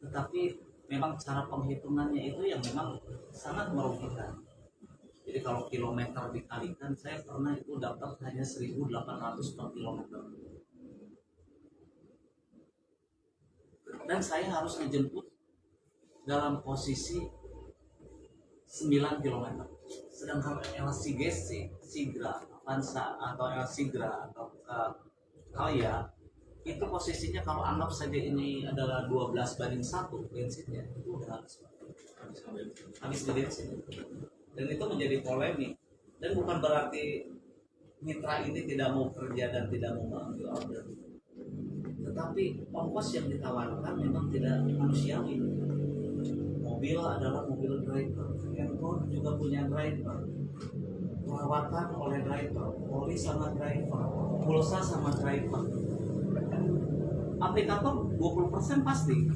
tetapi memang cara penghitungannya itu yang memang sangat merugikan. Jadi kalau kilometer dikalikan, saya pernah itu dapat hanya 1.800 per kilometer. Dan saya harus menjemput dalam posisi 9 km. Sedangkan LCGC, Sigra, Avanza atau El Sigra atau Alia itu posisinya kalau anggap saja ini adalah 12:1 bensinnya, itu udah habis bensin. Dan itu menjadi polemik, dan bukan berarti mitra ini tidak mau kerja dan tidak mau mengambil order, tetapi ongkos yang ditawarkan memang tidak manusiawi. Mobil adalah mobil driver, handphone juga punya driver, perawatan oleh driver, oli sama driver, pulsa sama driver. Aplikator 20% pasti,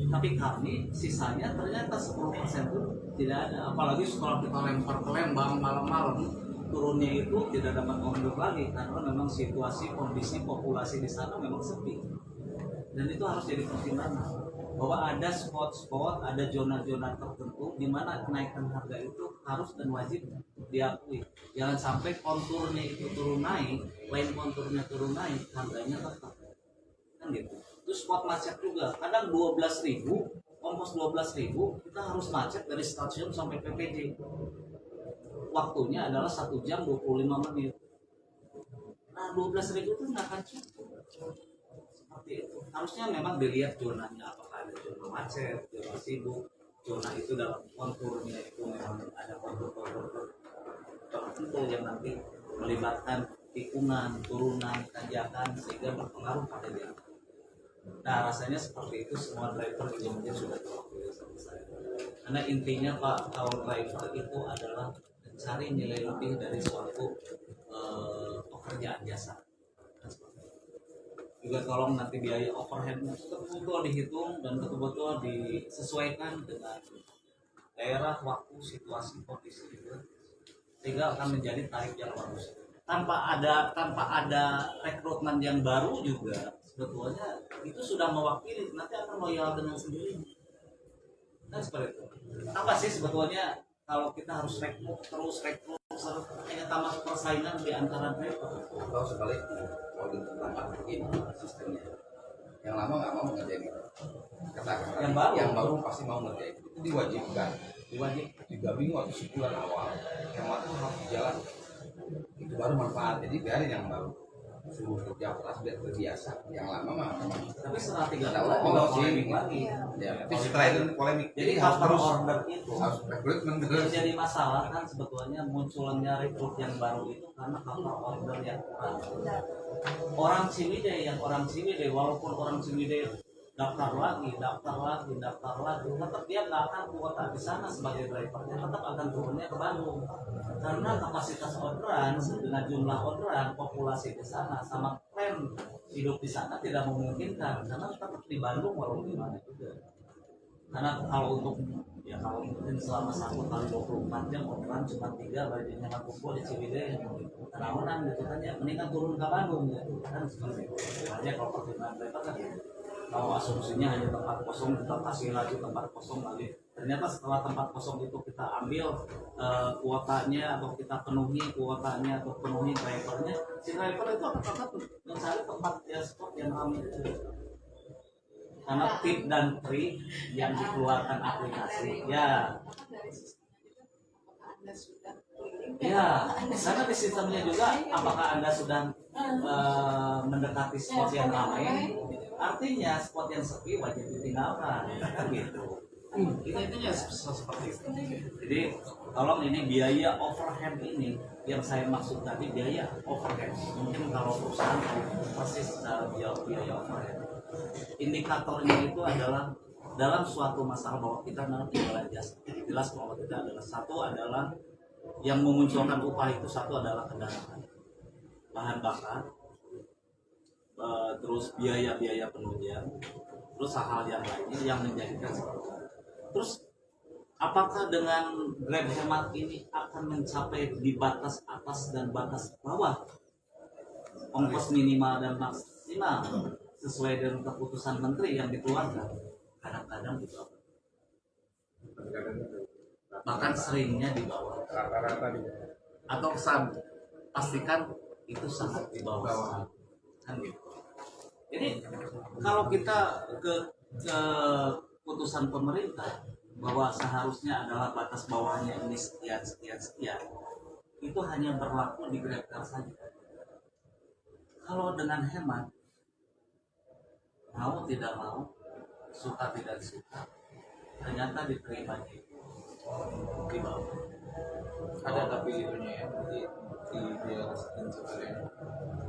tapi kami sisanya ternyata 10% itu tidak ada. Apalagi setelah kita lempar ke Lembang malam-malam, turunnya itu tidak dapat mundur lagi karena memang situasi kondisi populasi di sana memang sepi. Dan itu harus jadi pertimbangan bahwa ada spot-spot, ada zona-zona tertentu di mana kenaikan harga itu harus dan wajib diakui. Jangan sampai konturnya itu turun naik, lain konturnya turun naik, harganya tetap. Kan gitu. Terus spot macet juga, kadang 12.000, ongkos 12.000, kita harus macet dari stasiun sampai PPJ. Waktunya adalah 1 jam 25 menit. Nah 12.000 itu nggak akan cukup. Seperti itu. Harusnya memang dilihat zonanya, apakah ada zona macet, zona sibuk, zona itu dalam konturnya itu memang ada kontur-kontur tertentu yang nanti melibatkan tikungan, turunan, tanjakan sehingga berpengaruh pada dia. Nah rasanya seperti itu semua driver juga mungkin sudah terwakili sama saya. Karena intinya Pak, kalau driver itu adalah mencari nilai lebih dari suatu pekerjaan jasa. Juga tolong nanti biaya overheadnya betul-betul dihitung dan betul-betul disesuaikan dengan daerah, waktu, situasi, kondisi juga, sehingga akan menjadi tarif yang bagus. Tanpa ada rekrutmen yang baru juga sebetulnya itu sudah mewakili, nanti akan loyal dengan sendirinya. Nah seperti itu. Apa sih sebetulnya kalau kita harus rekrut hanya tambah persaingan di antara driver? Atau sebaliknya, kalau di tempat begini sistemnya, yang lama nggak mau ngerjain itu. Katakan yang baru pasti mau ngerjain itu, diwajib digabung waktu sebulan awal, yang waktu harus jalan itu baru manfaat. Jadi biarin yang baru suruh kerja keras biar terbiasa, yang lama mah tapi setelah 3 bulan juga polemik lagi ya. Tapi setelah itu polemik, jadi harus order itu harus rekrutmen terus. jadi masalah kan sebetulnya munculnya rekrut yang baru itu karena cover order yang kurang. Orang Ciwidey walaupun orang Ciwidey daftar lagi, tetap dia nggak akan kuota di sana sebagai drivernya, tetap akan turunnya ke Bandung karena kapasitas orderan dengan jumlah orderan, populasi di sana sama tren hidup di sana tidak memungkinkan karena tetap di Bandung walaupun di mana juga. Karena kalau mungkin selama 1 kali 24 jam orderan cuma 3 bajunya nggak kumpul di Ciwidey orang gitu kan ya, mendingan turun ke Bandung gitu kan seperti itu. Makanya kalau pertimbangan driver kan kalau asumsinya hanya tempat kosong kita kasih lagi tempat kosong lagi, ternyata setelah tempat kosong itu kita ambil kuotanya atau kita penuhi kuotanya atau penuhi drivernya, si driver itu akan tetap mencari tempat spot yang ramai itu. Karena tip dan trik yang dikeluarkan aplikasi ya karena di sistemnya juga apakah Anda sudah mendekati spot yang ramai, artinya spot yang sepi wajib ditinggalkan kan gitu. Intinya seperti itu. Jadi tolong ini biaya overhead ini yang saya maksud tadi, biaya overhead mungkin kalau perusahaan persis biaya overhead. Indikatornya itu adalah dalam suatu masalah bahwa kita nanti jasa, jelas bahwa kita adalah satu adalah yang memunculkan upah itu, satu adalah kendaraan, bahan bakar, terus biaya penunjang, terus hal-hal yang lainnya yang menjadikan seperti itu. Terus apakah dengan Grab hemat ini akan mencapai di batas atas dan batas bawah ongkos minimal dan maksimal sesuai dengan keputusan menteri yang dikeluarkan? Kadang-kadang itu bahkan seringnya di bawah Rata-rata di atau pastikan itu sangat di bawah kan gitu. Jadi kalau kita ke putusan pemerintah bahwa seharusnya adalah batas bawahnya ini sekian, itu hanya berlaku di GrabCar saja. Kalau dengan hemat, mau tidak mau, suka tidak suka, ternyata diterima di bawah. Ada tapi itunya ya, di biaya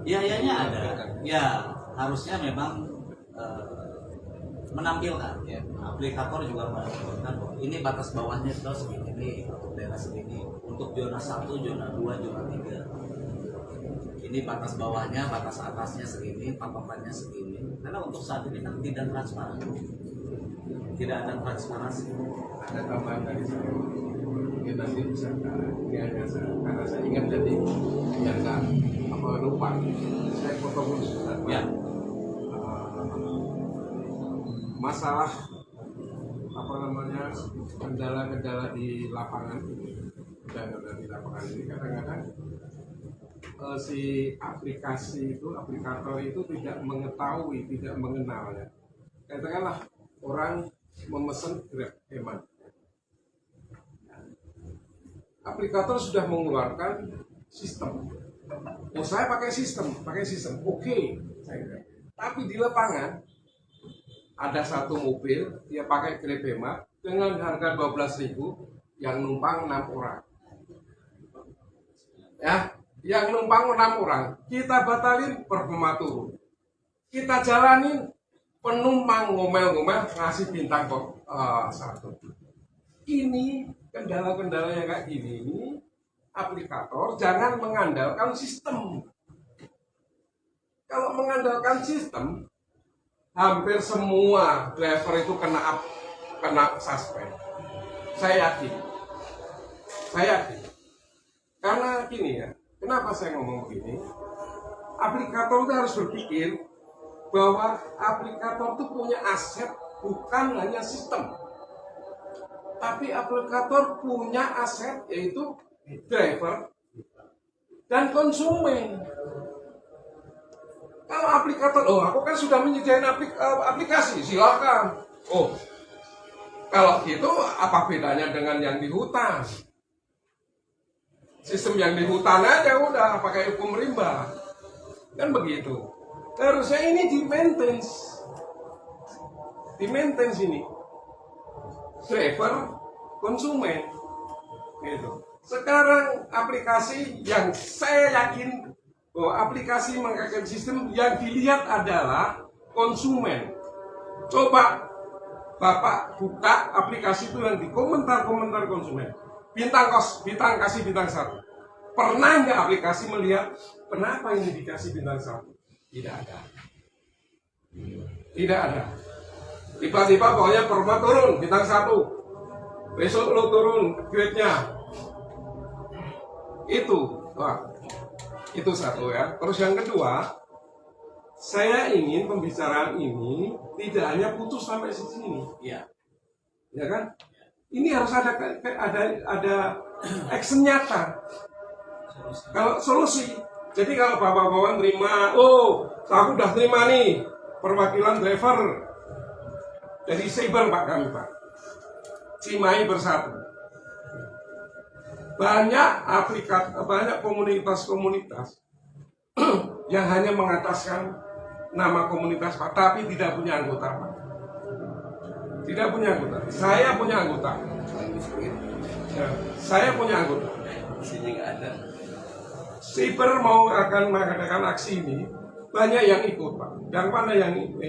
Biayanya ada, ya harusnya memang menampilkan. Ya. Aplikator juga menampilkan ini batas bawahnya itu segini, untuk daerah segini, untuk zona 1, zona 2, zona 3. Ini batas bawahnya, batas atasnya segini, patokannya segini. Karena untuk saat ini kan tidak transparan, tidak ada transparansi. ada tambahan dari saya. Mungkin nanti bisa karena saya ingat jadi yang nggak lupa. Saya foto dulu sebentar. Ya. Masalah kendala-kendala di lapangan ini kadang-kadang si aplikator itu tidak mengetahui, tidak mengenal ya. Katakanlah orang memesan Grab hemat, aplikator sudah mengeluarkan sistem. Oh saya pakai sistem, oke. Tapi di lapangan ada satu mobil dia pakai Grab hemat dengan harga 12.000 yang numpang 6 orang. Ya, yang numpang 6 orang, kita batalin performa turun. Kita jalanin penumpang ngomel-ngomel ngasih bintang kok 1. ini kendala-kendala yang kayak gini ini aplikator jangan mengandalkan sistem. Kalau mengandalkan sistem, hampir semua driver itu kena suspend. Saya yakin. Karena gini ya, kenapa saya ngomong begini? Aplikator itu harus berpikir bahwa aplikator itu punya aset bukan hanya sistem. Tapi aplikator punya aset yaitu driver dan konsumen. Kalau aplikator, aku kan sudah menyediakan aplikasi, silakan. Kalau gitu apa bedanya dengan yang di hutan? Sistem yang di hutan aja udah pakai hukum rimba. Kan begitu. Harusnya ini di-maintenance ini. Driver, konsumen. Gitu. Sekarang aplikasi yang saya yakin bahwa aplikasi menggunakan sistem yang dilihat adalah konsumen. Coba Bapak buka aplikasi itu yang di komentar-komentar konsumen. Bintang kasih bintang 1. Pernah nggak aplikasi melihat kenapa ini dikasih bintang 1? Tidak ada. Tiba-tiba pokoknya performa turun bintang 1. Besok lo turun grade-nya. Itu satu ya. Terus yang kedua, saya ingin pembicaraan ini tidak hanya putus sampai sini. Iya. Ya kan? Ini harus ada action nyata. Kalau solusi. Jadi kalau bapak-bapak terima, aku udah terima nih perwakilan driver dari Cyber Pak kami Pak. Cimahi Bersatu. Banyak komunitas-komunitas yang hanya mengataskan nama komunitas Pak, tapi tidak punya anggota Pak. Tidak punya anggota. Saya punya anggota. Ya, saya punya anggota. Sini nggak ada. Cyber akan mengadakan aksi ini, banyak yang ikut Pak. Yang mana yang ikut?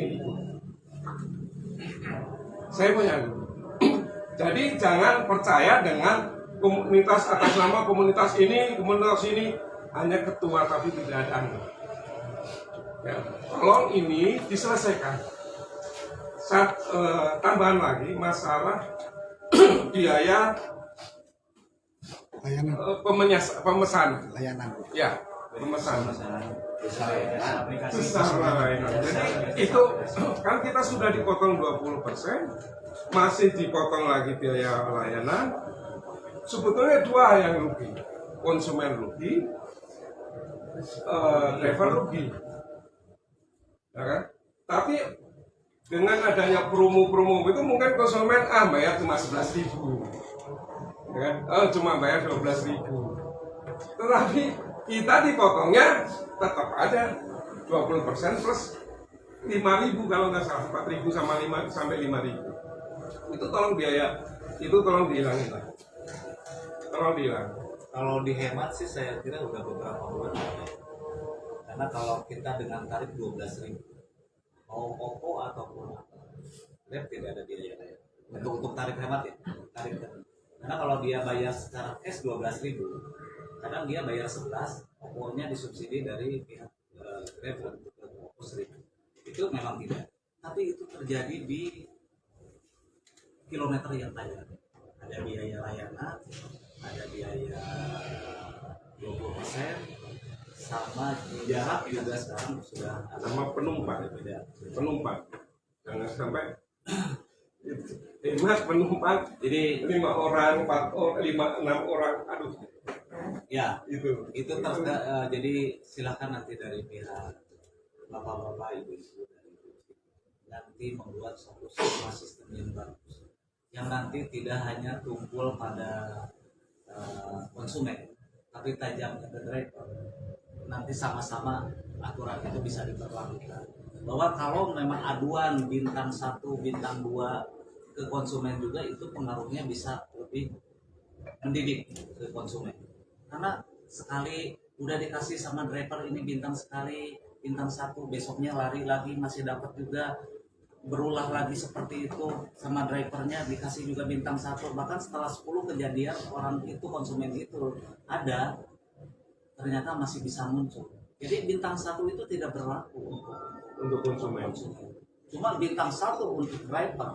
Saya punya anggota. Jadi jangan percaya dengan komunitas atas nama komunitas ini hanya ketua tapi tidak ada anggota. Ya, tolong ini diselesaikan. Tambahan lagi masalah biaya layanan pemesanan. layanan Ya, pemesanan. Aplikasi Besar layanan. Jadi itu kan kita sudah dipotong 20%, masih dipotong lagi biaya layanan. Sebetulnya dua yang rugi, konsumen rugi, driver rugi, ya kan? Tapi dengan adanya promo-promo itu mungkin konsumen bayar cuma 11.000, ya kan? Cuma bayar 12.000. Tetapi kita dipotongnya tetap aja 20% plus 5.000 kalau nggak salah, 4.000 sama 5 sampai 5.000. Itu tolong biaya, itu tolong dihilangin lah. Tolong dihilangin. Kalau dihemat sih saya kira udah beberapa bulan. Karena kalau kita dengan tarif 12.000, mau Oppo ataupun Grab tidak ada biaya lain. Untuk tarif hemat ya, tarif hemat. Karena kalau dia bayar secara cash 12.000, kadang dia bayar 11, Oppo-nya disubsidi dari pihak Grab untuk Oppo 1.000. Itu memang tidak. Tapi itu terjadi di kilometer yang panjang. Ada biaya layanan, ada biaya 20%, sama jarak juga sekarang sudah sama penumpang. beda. Penumpang jangan sampai hemat penumpang jadi 5 orang, 4 orang, 5, 6 orang, aduh Ya, itu jadi silakan nanti dari pihak bapak-bapak, ibu-ibu nanti membuat suatu sistem yang bagus, yang nanti tidak hanya tumpul pada konsumen, tapi tajam ke driver. Nanti sama-sama aturan itu bisa diberlakukan. Bahwa kalau memang aduan bintang 1, bintang 2 ke konsumen juga, itu pengaruhnya bisa lebih mendidik ke konsumen. Karena sekali udah dikasih sama driver ini bintang sekali, bintang 1, besoknya lari lagi masih dapat juga, berulah lagi seperti itu sama drivernya dikasih juga bintang 1, bahkan setelah 10 kejadian orang itu konsumen itu ada ternyata masih bisa muncul. Jadi bintang 1 itu tidak berlaku Untuk konsumen. cuma bintang 1 untuk driver,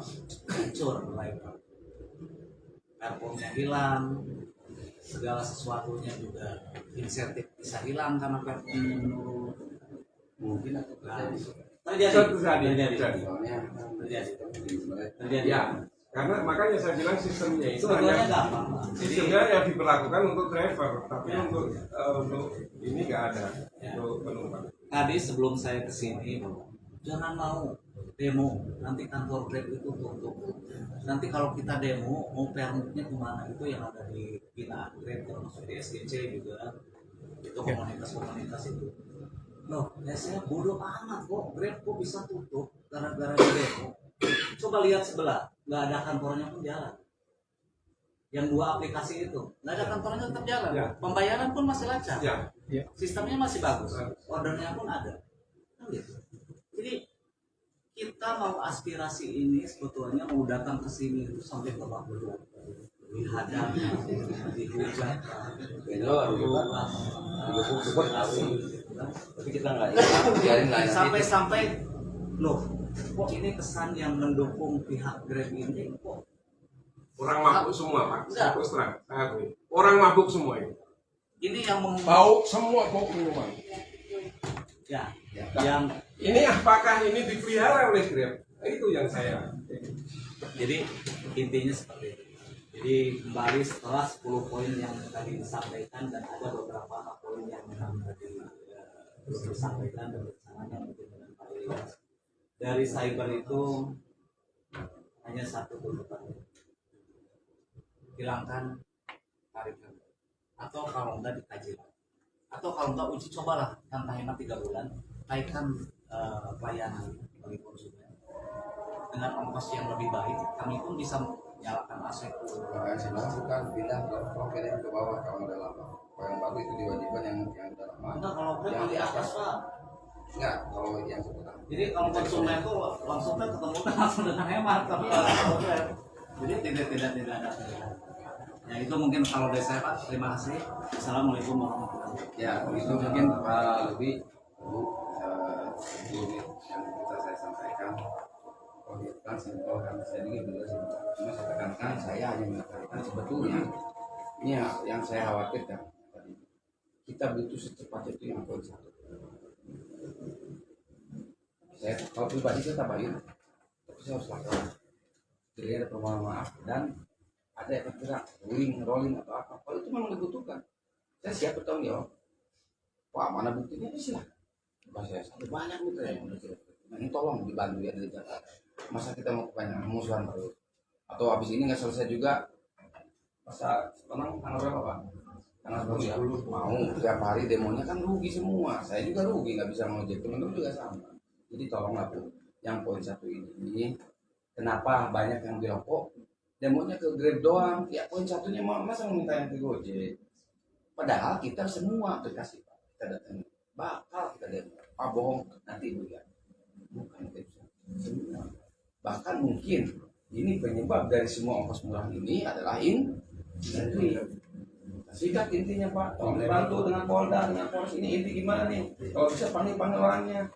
hancur driver, performnya hilang, segala sesuatunya juga insentif bisa hilang karena performnya menurun. Mungkin atau Terjadi. Ya, karena makanya saya bilang sistemnya itu Sebetulnya hanya gampang, Pak. sistemnya yang diberlakukan untuk driver, tapi Ya. untuk ini nggak ada Ya. untuk penumpang. Tadi sebelum saya kesini, jangan mau demo, nanti kantor Grab itu tutup. Nanti kalau kita demo, mau permitnya kemana, itu yang ada di binaan Grab, termasuk di SGC juga, itu komunitas-komunitas itu. Loh, ya saya bodoh amat kok, Grab kok bisa tutup gara-gara di demo. Coba lihat sebelah, nggak ada kantornya pun jalan. Yang 2 aplikasi itu, nggak ada kantornya tetap jalan. Ya. Pembayaran pun masih lancar. Ya, Sistemnya masih bagus, ordernya pun ada. Kan gitu. Jadi kita mau aspirasi ini sebetulnya mau datang ke sini itu sampai ke bawah dulu, dihadang, dihujat, tapi kita nggak biarin lah. sampai-sampai loh, kok ini kesan yang mendukung pihak Grab ini kok orang mabuk semua Pak. Enggak. Terus terang, saya akui. Orang mabuk semua ini. yang Bau semua bau minuman. ya, yang Ini apakah ini dipelihara oleh Grab? Itu yang saya. jadi intinya seperti itu. Jadi kembali setelah 10 poin yang tadi disampaikan dan ada beberapa poin yang memang tadi disampaikan dan bersamanya mungkin dengan Pak Ilyas. Dari cyber itu hanya satu tuntutan, hilangkan tarif atau kalau enggak dikaji lagi. Atau kalau enggak uji cobalah tanpa hemat 3 bulan, naikkan pelayanan bagi konsumen dengan ongkos yang lebih baik. Kami pun bisa menyalakan AC. Makanya saya lakukan pindah kalau kirim ke bawah kalau udah lama. Kalau yang baru itu diwajibkan yang udah lama. Enggak, kalau Grab Yang di atas Pak. Enggak, kalau yang seputar. Jadi kalau konsumen itu langsung ketemu langsung dengan hemat, tapi kalau Grab jadi tidak ada. Ya itu mungkin kalau dari saya Pak. Terima kasih. Assalamualaikum warahmatullahi wabarakatuh. Ya, itu mungkin lebih Bu unit yang bisa saya sampaikan. Kalau itu kan simpel kan saya juga benar simpel. Cuma saya tekankan saya hanya mengatakan sebetulnya ini yang saya khawatirkan tadi. Kita butuh secepatnya itu yang poin 1. Saya kalau pribadi saya tambahin, tapi saya harus lakukan. Jadi ada permohonan maaf dan ada efek gerak, rolling atau apa. Kalau itu memang dibutuhkan, saya siap bertanggung jawab. Wah, mana buktinya ini silahkan. Saya sampai banyak gitu ya. Nah, ini tolong dibantu ya dari Jakarta. Masa kita mau kebanyakan musuhan terus? Atau habis ini nggak selesai juga? Masa tenang tanggal berapa Pak? Tanggal 10 ya? Mau tiap hari demonya kan rugi semua. Saya juga rugi, nggak bisa ngojek. Teman-teman juga sama. Jadi tolonglah Bu, yang poin 1 ini. Kenapa banyak yang bilang kok demonya ke Grab doang? Ya poin 1-nya masa minta yang ke Gojek? Padahal kita semua aplikasi Pak. Kita datang bakal kita demo. Pak bohong nanti lihat. Bukan itu semua. Bahkan mungkin ini penyebab dari semua ongkos murah ini adalah negeri. Sikat intinya Pak. Tolong dibantu dengan Polda, dengan Polres ini inti gimana nih? Kalau bisa panggil orangnya.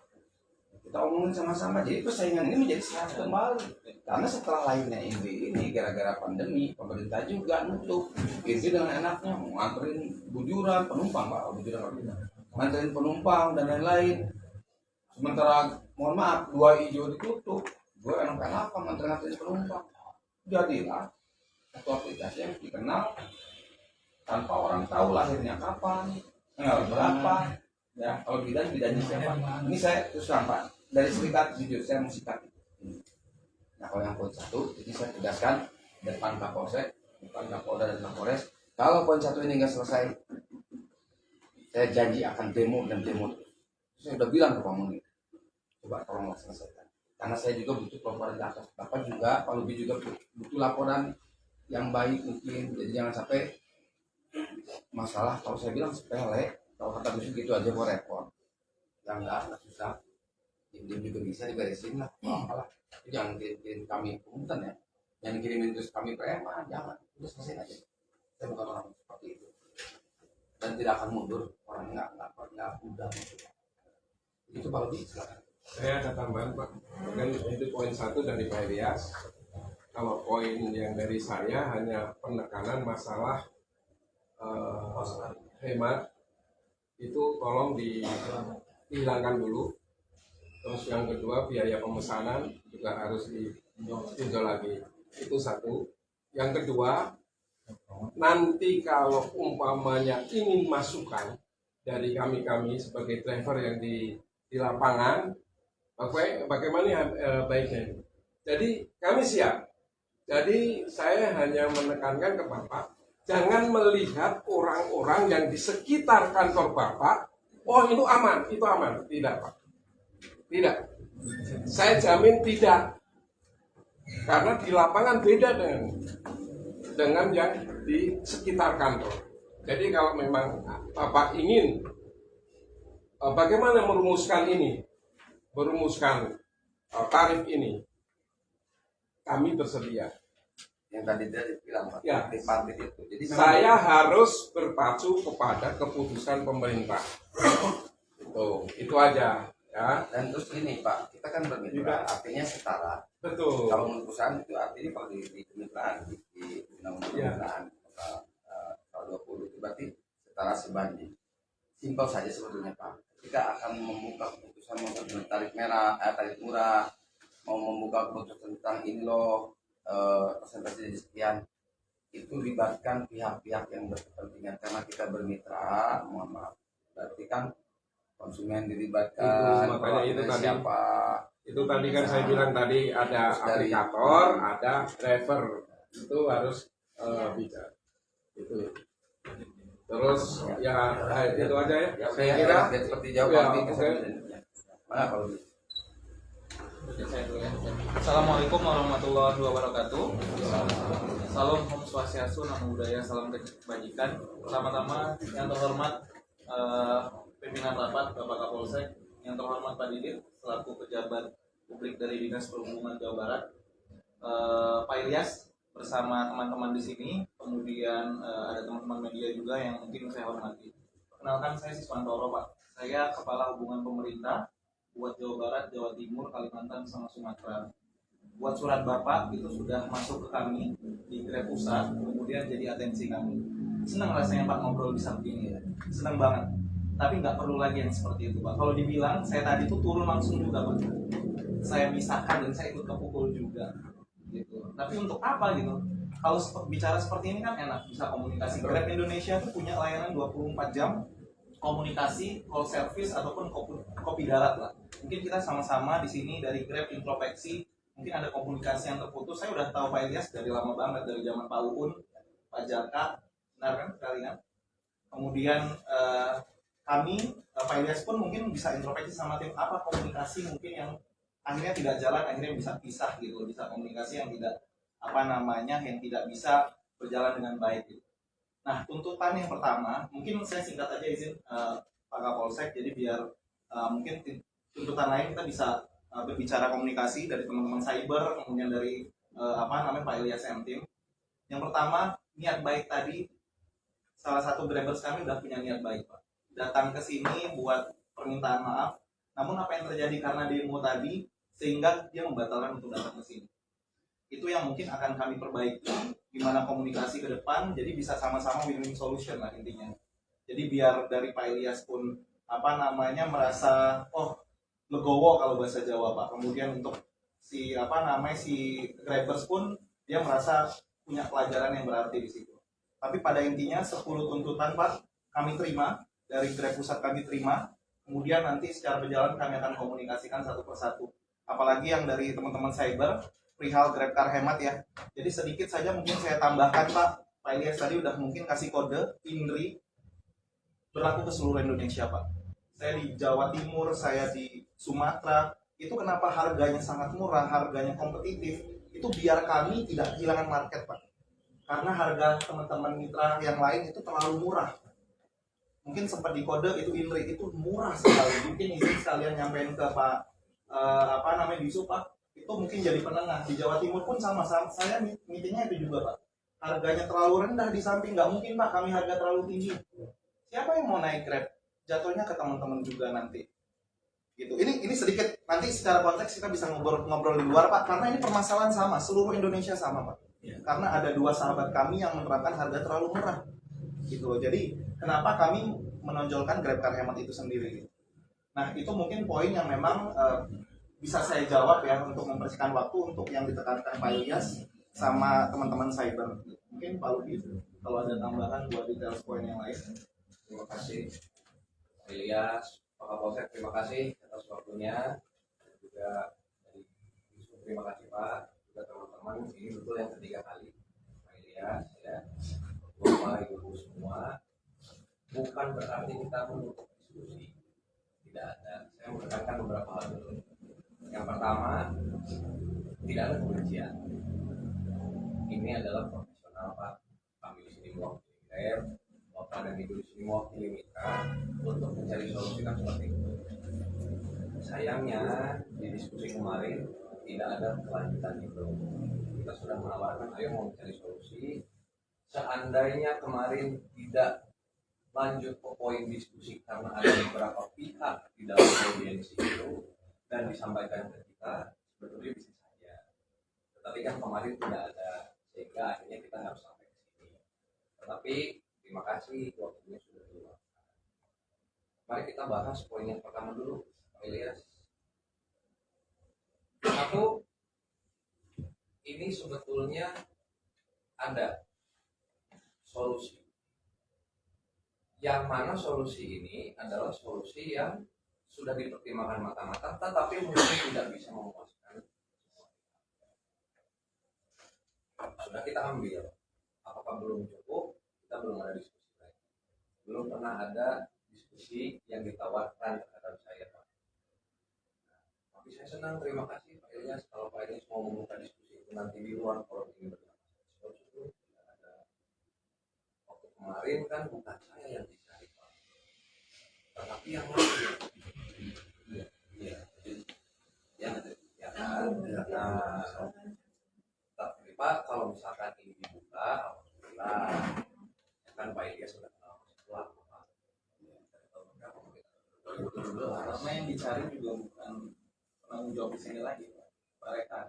Kita omongin sama-sama. Jadi persaingan ini menjadi sehat kembali. Karena setelah lahirnya ini gara-gara pandemi, pemerintah juga nutup. Inti dengan enaknya mau nganterin bujuran penumpang Pak, nganterin penumpang dan lain-lain. Sementara mohon maaf 2 hijau ditutup, gue enak-enak nganterin penumpang. Jadilah satu aplikasi yang dikenal tanpa orang tahu lahirnya kapan, tanggal berapa. Ya, kalau bidannya siapa? Ini saya terus Pak, dari serikat jujur saya mau sikat. Nah kalau yang poin 1, jadi saya tegaskan depan Kapolsek, depan Kapolda dan Kapolres, kalau poin 1 ini nggak selesai, saya janji akan demo dan demo. Saya udah bilang ke Pak Munir, coba tolonglah selesaikan. Karena saya juga butuh laporan di atas. Bapak juga, Pak Lubi juga butuh laporan yang baik mungkin. Jadi jangan sampai masalah, kalau saya bilang sepele, kalau kata Gus gitu aja mau repot. Yang enggak susah. Diem juga bisa diberesin lah, apalah. Jangan kirim kami punten ya, yang kirimin terus kami preman, jangan, udah selesai aja. Saya bukan orang seperti itu dan tidak akan mundur, orangnya nggak mudah. Itu kalau silakan. Saya ada tambahan Pak, mungkin itu poin 1 dari Pak Ilyas. Kalau poin yang dari saya hanya penekanan masalah hemat itu tolong dihilangkan dulu. Terus yang kedua biaya pemesanan juga harus ditinjau lagi. Itu satu. Yang kedua, nanti kalau umpamanya ingin masukan dari kami sebagai driver yang di lapangan, bagaimana baiknya? Jadi kami siap. Jadi saya hanya menekankan ke Bapak, jangan melihat orang-orang yang di sekitar kantor Bapak, oh itu aman. Tidak Pak. Tidak. Saya jamin tidak. Karena di lapangan beda dengan yang di sekitar kantor. Jadi kalau memang Bapak ingin bagaimana merumuskan tarif ini, kami bersedia. Yang tadi dia bilang Pak, Ya. tripartit itu. Jadi Saya harus berpacu kepada keputusan pemerintah. Itu aja ya. dan terus ini Pak, kita kan bermitra, artinya setara. Betul. Kalau menurut perusahaan itu artinya kalau di kemitraan di undang-undang Ya. kemitraan pasal 20 itu berarti setara sebanding. Simpel saja sebetulnya Pak. Ketika akan membuka keputusan mau tarif merah, tarif murah, mau membuka keputusan tentang ini loh presentasi sekian, itu libatkan pihak-pihak yang berkepentingan karena kita bermitra, mohon maaf. Berarti kan konsumen dilibatkan, Itu, makanya itu tadi. siapa. Itu tadi kan saya bilang tadi ada aplikator, ada driver, itu harus bicara. Itu. Terus ya itu aja ya. Ya, Saya kira seperti jawab ya, nanti oke. kemudian. Mana kalau gitu? Assalamualaikum warahmatullahi wabarakatuh. Salam Om Swastiastu, Namo Buddhaya, salam kebajikan. Pertama-tama yang terhormat pimpinan rapat Bapak Kapolsek, yang terhormat Pak Didit selaku pejabat publik dari Dinas Perhubungan Jawa Barat, Pak Ilyas bersama teman-teman di sini, kemudian ada teman-teman media juga yang mungkin saya hormati. Perkenalkan, saya Siswantoro Pak. Saya Kepala Hubungan Pemerintah buat Jawa Barat, Jawa Timur, Kalimantan, sama Sumatera. Buat surat Bapak itu sudah masuk ke kami di Grab Pusat, kemudian jadi atensi kami. Senang rasanya Pak ngobrol bisa begini ya, senang banget. Tapi nggak perlu lagi yang seperti itu Pak. Kalau dibilang, saya tadi tuh turun langsung juga Pak. Saya misahkan dan saya ikut kepukul juga. Gitu. Tapi untuk apa gitu? Kalau bicara seperti ini kan enak, bisa komunikasi. Grab Indonesia tuh punya layanan 24 jam komunikasi, call service ataupun kopi darat lah. Mungkin kita sama-sama di sini dari Grab introspeksi, mungkin ada komunikasi yang terputus. Saya udah tahu Pak Ilyas dari lama banget, dari zaman Pak Uun, Pak Jaka, benar kan kalian? Kemudian kami, Pak Ilyas pun mungkin bisa introspeksi sama tim apa komunikasi mungkin yang akhirnya tidak jalan, akhirnya bisa pisah gitu, bisa komunikasi yang tidak yang tidak bisa berjalan dengan baik gitu. Nah, tuntutan yang pertama, mungkin saya singkat aja izin Pak Kapolsek, jadi biar mungkin tuntutan lain kita bisa berbicara komunikasi dari teman-teman cyber, kemudian dari Pak Ilyas M-Team. Yang pertama, niat baik tadi, salah satu Grabbers kami udah punya niat baik Pak. Datang ke sini buat permintaan maaf, namun apa yang terjadi karena demo tadi, sehingga dia membatalkan untuk datang ke sini. Itu yang mungkin akan kami perbaiki, gimana komunikasi ke depan, jadi bisa sama-sama win-win solution lah intinya. Jadi biar dari Pak Ilyas pun merasa legowo kalau bahasa Jawa Pak. Kemudian untuk si Grabbers pun dia merasa punya pelajaran yang berarti di situ. Tapi pada intinya 10 tuntutan Pak kami terima dari Grab Pusat, kami terima. Kemudian nanti secara berjalan kami akan komunikasikan satu persatu. Apalagi yang dari teman-teman cyber perihal Grab Car Hemat ya. Jadi sedikit saja mungkin saya tambahkan Pak Ilyas tadi udah mungkin kasih kode INRI berlaku ke seluruh Indonesia Pak. Saya di Jawa Timur, saya di Sumatera, itu kenapa harganya sangat murah, harganya kompetitif, itu biar kami tidak kehilangan market Pak. Karena harga teman-teman mitra yang lain itu terlalu murah. Mungkin sempat di kode itu INRI itu murah sekali. Mungkin izin sekalian nyampein ke Pak di isu Pak, itu mungkin jadi penengah. Di Jawa Timur pun sama saya meetingnya itu juga Pak. Harganya terlalu rendah di samping, nggak mungkin Pak kami harga terlalu tinggi. Siapa yang mau naik Grab? Jatuhnya ke teman-teman juga nanti. Gitu. Ini sedikit nanti secara konteks kita bisa ngobrol di luar Pak, karena ini permasalahan sama, seluruh Indonesia sama Pak. Karena ada 2 sahabat kami yang menerapkan harga terlalu murah. Gitu loh. Jadi kenapa kami menonjolkan Grab Car Hemat itu sendiri? Nah, itu mungkin poin yang memang bisa saya jawab ya untuk mempersingkat waktu untuk yang ditekankan Pak Ilyas sama teman-teman cyber. Mungkin Pak Ludi kalau ada tambahan buat detail poin yang lain. Terima kasih Ilyas, Pak Kapolsek, terima kasih atas waktunya. Juga dari Yusuf, terima kasih Pak. Juga teman-teman, ini betul yang ketiga kali Pak Ilyas ya. Bapak Ibu semua, bukan berarti kita menutup diskusi. Tidak ada. Saya menekankan beberapa hal dulu. Yang pertama, tidak ada kebencian. Ini adalah profesional Pak. Kami di sini mewakili Grab, Bapak dan Ibu di sini mewakili mitra untuk mencari solusi kan seperti itu. Sayangnya di diskusi kemarin tidak ada kelanjutan itu. Kita sudah menawarkan, ayo mau mencari solusi. Seandainya kemarin tidak lanjut ke poin diskusi karena ada beberapa pihak di dalam audiensi itu dan disampaikan ke kita, sebetulnya bisa saja. Tetapi kan kemarin tidak ada, sehingga akhirnya kita harus sampai ke sini. Tetapi terima kasih waktunya sudah diluangkan. Mari kita bahas poin yang pertama dulu, Pak Ilyas. Satu, ini sebetulnya ada solusi. Yang mana solusi ini adalah solusi yang sudah dipertimbangkan matang-matang, tetapi mungkin tidak bisa memuaskan. Sudah kita ambil. Apakah belum cukup? Kita belum ada diskusi lagi. Belum pernah ada diskusi yang ditawarkan terhadap saya, Pak. Tapi saya senang, terima kasih Pak Ilyas. Kalau Pak Ilyas mau membuka diskusi itu nanti di luar forum ini berdasarkan itu tidak ada. Waktu kemarin kan bukan saya yang dicari Pak, tetapi yang lain. Nah, tapi Pak, kalau misalkan ini dibuka, alhamdulillah, kan Pak Ilyas sudah kenal setelah Pak. Karena yang dicari juga bukan penanggung jawab di sini lagi, Pak Reka.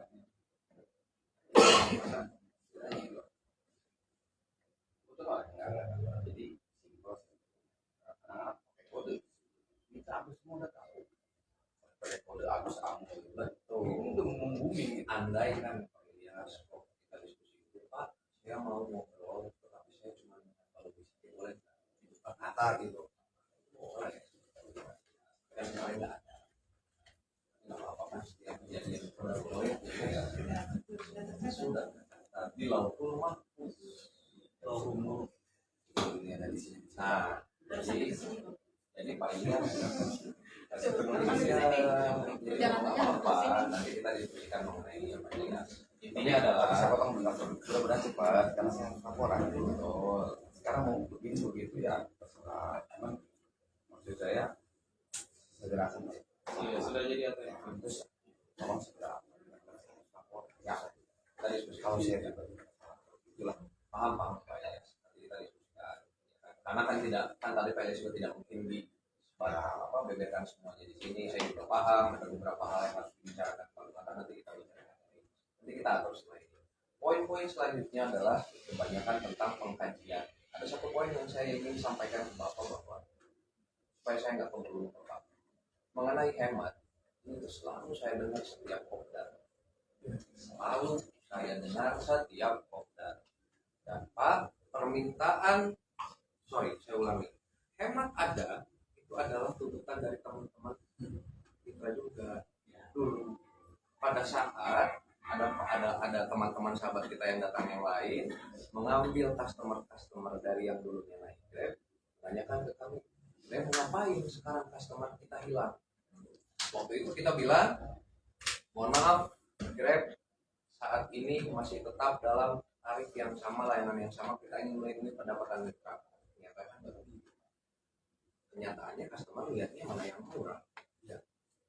Betul Pak, jadi simpel. Karena kode kita harus semua udah tahu. Pakai kode Agus Amu betul. Ini udah membumi. Andai kan Pak Ilyas, kita diskusi itu Pak, saya mau ngobrol, tetapi saya cuma kalau bisa boleh dibuka kata gitu. Boleh. Dan kemarin nggak ada. Nggak apa-apa kan setiap kejadian boleh. Sudah. Di Laukul Mahfuz. Laukul ini ada di sini. Nah, jadi Pak Ilyas kasih Indonesia jadi apa nanti kita diskusikan mengenai Pak Ilyas. Intinya adalah saya potong mudah-mudahan cepat karena saya laporan betul. Sekarang mau begini begitu ya terserah. Cuman maksud saya segerakan Iya, sudah jadi apa ya? terus tolong segera lapor ya kita diskusi kalau saya itulah paham Pak Ilyas nanti kita diskusikan karena kan tidak kan tadi Pak Ilyas juga tidak mungkin di beberkan semuanya di sini. Saya juga paham ada beberapa hal yang harus dibicarakan karena nanti kita bicarakan nanti kita atur setelah ini. Poin-poin selanjutnya adalah kebanyakan tentang pengkajian. Ada satu poin yang saya ingin sampaikan ke Bapak bahwa supaya saya nggak perlu Bapak mengenai hemat itu selalu saya dengar setiap kopdar, selalu saya dengar setiap kopdar. Dan Pak, permintaan saya ulangi, hemat ada itu adalah tuntutan dari teman-teman kita juga dulu pada saat ada teman-teman sahabat kita yang datang yang lain mengambil customer dari yang dulunya naik Grab, tanyakan ke kami, Grab ngapain sekarang customer kita hilang? Waktu itu kita bilang, mohon maaf, Grab saat ini masih tetap dalam tarif yang sama, layanan yang sama, kita ingin melindungi pendapatan mitra. Kenyataannya customer lihatnya mana yang murah. Ya.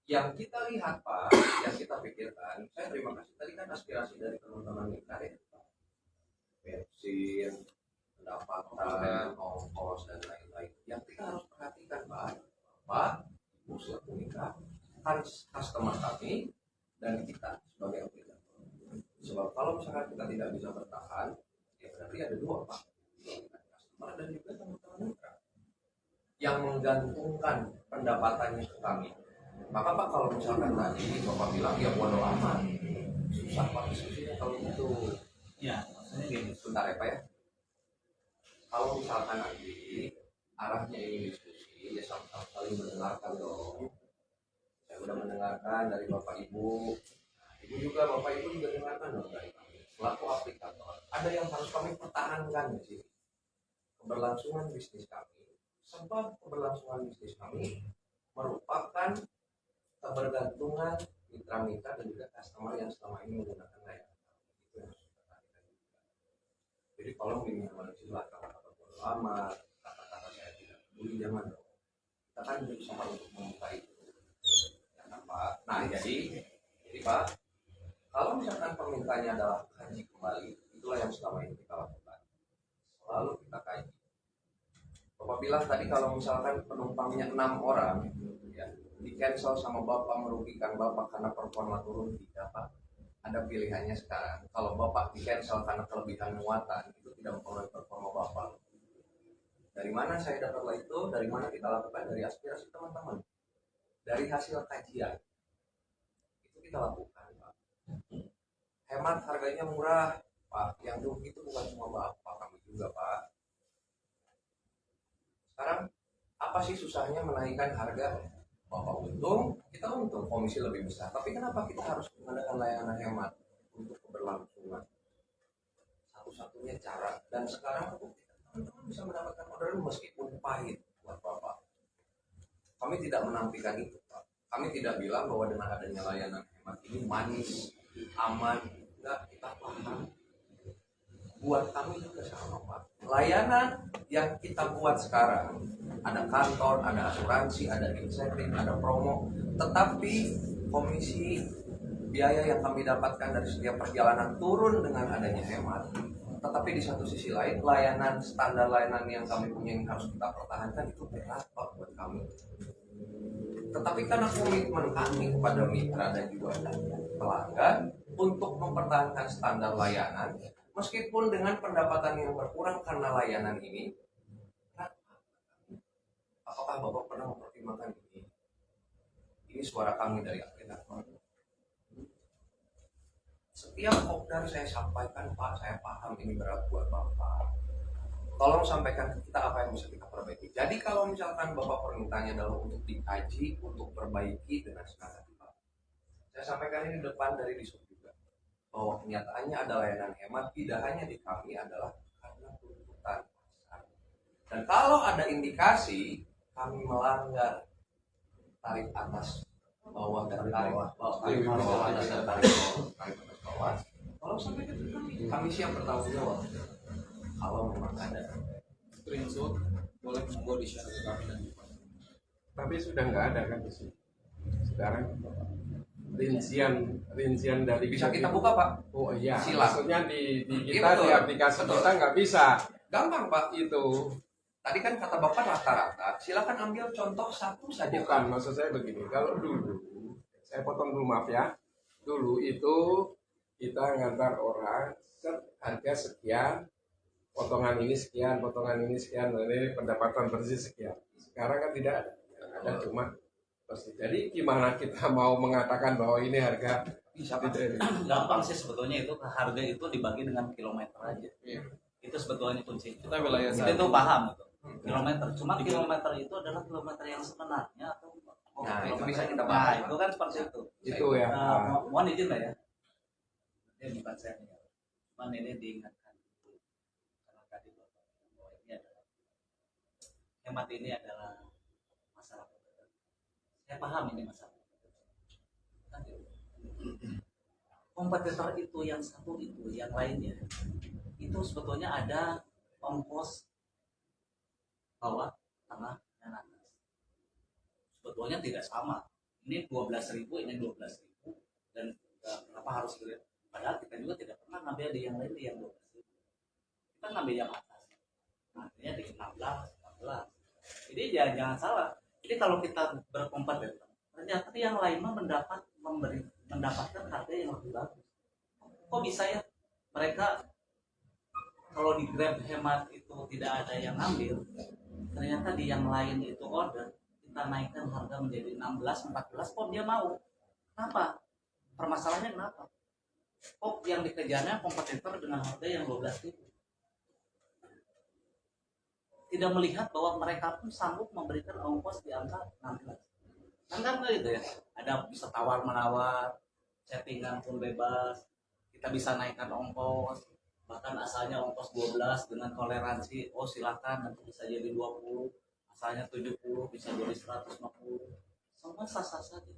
Yang kita lihat Pak, yang kita pikirkan, saya terima kasih tadi kan aspirasi dari teman-teman mitra ya, bensin, pendapatan, ongkos dan lain-lain. Yang kita harus perhatikan Pak, Ibu selaku mitra, kan customer kami dan kita sebagai aplikator. Sebab kalau misalkan kita tidak bisa bertahan, ya berarti ada dua Pak, customer dan juga teman-teman mitra yang menggantungkan pendapatannya ke kami. Maka Pak kalau misalkan tadi Bapak bilang ya bodo amat, susah Pak diskusinya kalau gitu. Ya, maksudnya gini. Sebentar ya Pak ya. Kalau misalkan nanti arahnya ini diskusi, ya sama-sama saling mendengarkan dong. Saya udah mendengarkan dari Bapak Ibu, Ibu juga Bapak Ibu juga dengarkan dong dari kami. Selaku aplikator, ada yang harus kami pertahankan di sini. Keberlangsungan bisnis kami, sebab keberlangsungan bisnis kami merupakan kebergantungan mitra-mitra dan juga customer yang selama ini menggunakan layanan itu yang harus kita perhatikan juga. Jadi kalau minimal silakan kata-kata bodo amat, kata-kata saya tidak peduli, jangan dong. Kita kan berusaha untuk membuka itu, ya kan Pak. Nah jadi Pak, kalau misalkan permintaannya adalah kaji kembali, itulah yang selama ini kita lakukan. Selalu kita kaji. Bapak bilang tadi kalau misalkan penumpangnya 6 orang, ya, di cancel sama Bapak merugikan Bapak karena performa turun, tidak Pak. Ada pilihannya sekarang. Kalau Bapak di cancel karena kelebihan muatan, itu tidak mempengaruhi performa Bapak. Dari mana saya dapatlah itu? Dari mana kita lakukan? Dari aspirasi teman-teman. Dari hasil kajian. Itu kita lakukan Pak. Hemat harganya murah Pak. Yang rugi itu bukan cuma Bapak, kami juga Pak. Sekarang apa sih susahnya menaikkan harga? Bapak untung, kita untung, komisi lebih besar. Tapi kenapa kita harus mengadakan layanan hemat untuk keberlangsungan? Satu-satunya cara. Dan sekarang teman-teman bisa mendapatkan orderan meskipun pahit buat Bapak. Kami tidak menampilkan itu Pak. Kami tidak bilang bahwa dengan adanya layanan hemat ini manis, aman. Enggak, kita paham. Buat kami juga sama Pak. Layanan yang kita buat sekarang, ada kantor, ada asuransi, ada insentif, ada promo, tetapi komisi biaya yang kami dapatkan dari setiap perjalanan turun dengan adanya hemat. Tetapi di satu sisi lain, layanan standar layanan yang kami punya yang harus kita pertahankan itu berat Pak buat kami. Tetapi karena komitmen kami kepada mitra dan juga pelanggan untuk mempertahankan standar layanan, meskipun dengan pendapatan yang berkurang karena layanan ini, apakah Bapak pernah mempertimbangkan ini? Ini suara kami dari aplikator. Setiap kopdar saya sampaikan, Pak, saya paham ini berat buat Bapak. Tolong sampaikan ke kita apa yang bisa kita perbaiki. Jadi kalau misalkan Bapak permintaannya adalah untuk dikaji, untuk perbaiki dengan senang hati Pak. Saya sampaikan ini di depan dari disub juga. Bahwa kenyataannya ada layanan hemat, tidak hanya di kami adalah karena tuntutan pasar. Dan kalau ada indikasi kami melanggar tarif atas bawah dan tarif bawah atas dan tarif atas bawah, kalau sampai ke kami siap bertanggung jawab. Kalau memang ada Screenshot boleh monggo di share ke kami dan Tapi sudah nggak ada kan di sini. Sekarang rincian dari bisa kita buka Pak. Oh iya, Silang. maksudnya di Iya, kita betul. di aplikasi Betul. kita nggak bisa Gampang Pak. itu. Tadi kan kata Bapak rata-rata. Silakan ambil contoh satu saja. Bukan, maksud saya begini. Kalau dulu, saya potong dulu maaf ya. Dulu itu kita ngantar orang harga sekian, potongan ini sekian, ini pendapatan bersih sekian. Sekarang kan tidak ada. Yang ada cuma bersih. Jadi gimana kita mau mengatakan bahwa ini harga Bisa Pak. Gampang sih sebetulnya itu harga itu dibagi dengan kilometer aja. Iya. Itu sebetulnya kunci. Kita wilayah Kita satu. itu paham itu. Kilometer. Cuma kilometer itu adalah kilometer yang sebenarnya atau Nah, itu bisa kita Nah, bahas. itu kan seperti itu. itu ya. Mohon izin lah ya. Ini bukan saya nih. Cuman ini diingatkan dulu. Karena tadi Bapak bilang bahwa ini adalah hemat, ini adalah masalah kompetitor. Saya paham ini masalah kompetitor itu yang satu itu, yang lainnya itu sebetulnya ada ongkos bawah, tengah, dan atas. Sebetulnya tidak sama ini 12.000, ini 12.000, dan kenapa harus Grab? Padahal kita juga tidak pernah ngambil di yang lain di yang 12.000. Kita ngambil yang atas, artinya di 16. Jadi jangan salah. Jadi kalau kita berkompetitor, ternyata yang lain mah mendapatkan harga yang lebih bagus. Kok bisa ya? Mereka kalau di Grab hemat itu tidak ada yang ngambil, ternyata di yang lain itu order, kita naikkan harga menjadi 16, 14, kok dia mau? Kenapa? Permasalahannya kenapa? Kok yang dikejarnya kompetitor dengan harga yang 12.000? Tidak melihat bahwa mereka pun sanggup memberikan ongkos di angka 16. Kan gitu ya? Ada bisa tawar-menawar, settingan pun bebas, kita bisa naikkan ongkos, bahkan asalnya ongkos 12 dengan toleransi, oh silakan nanti bisa jadi 20, asalnya 70 bisa jadi 150, semua sah-sah saja.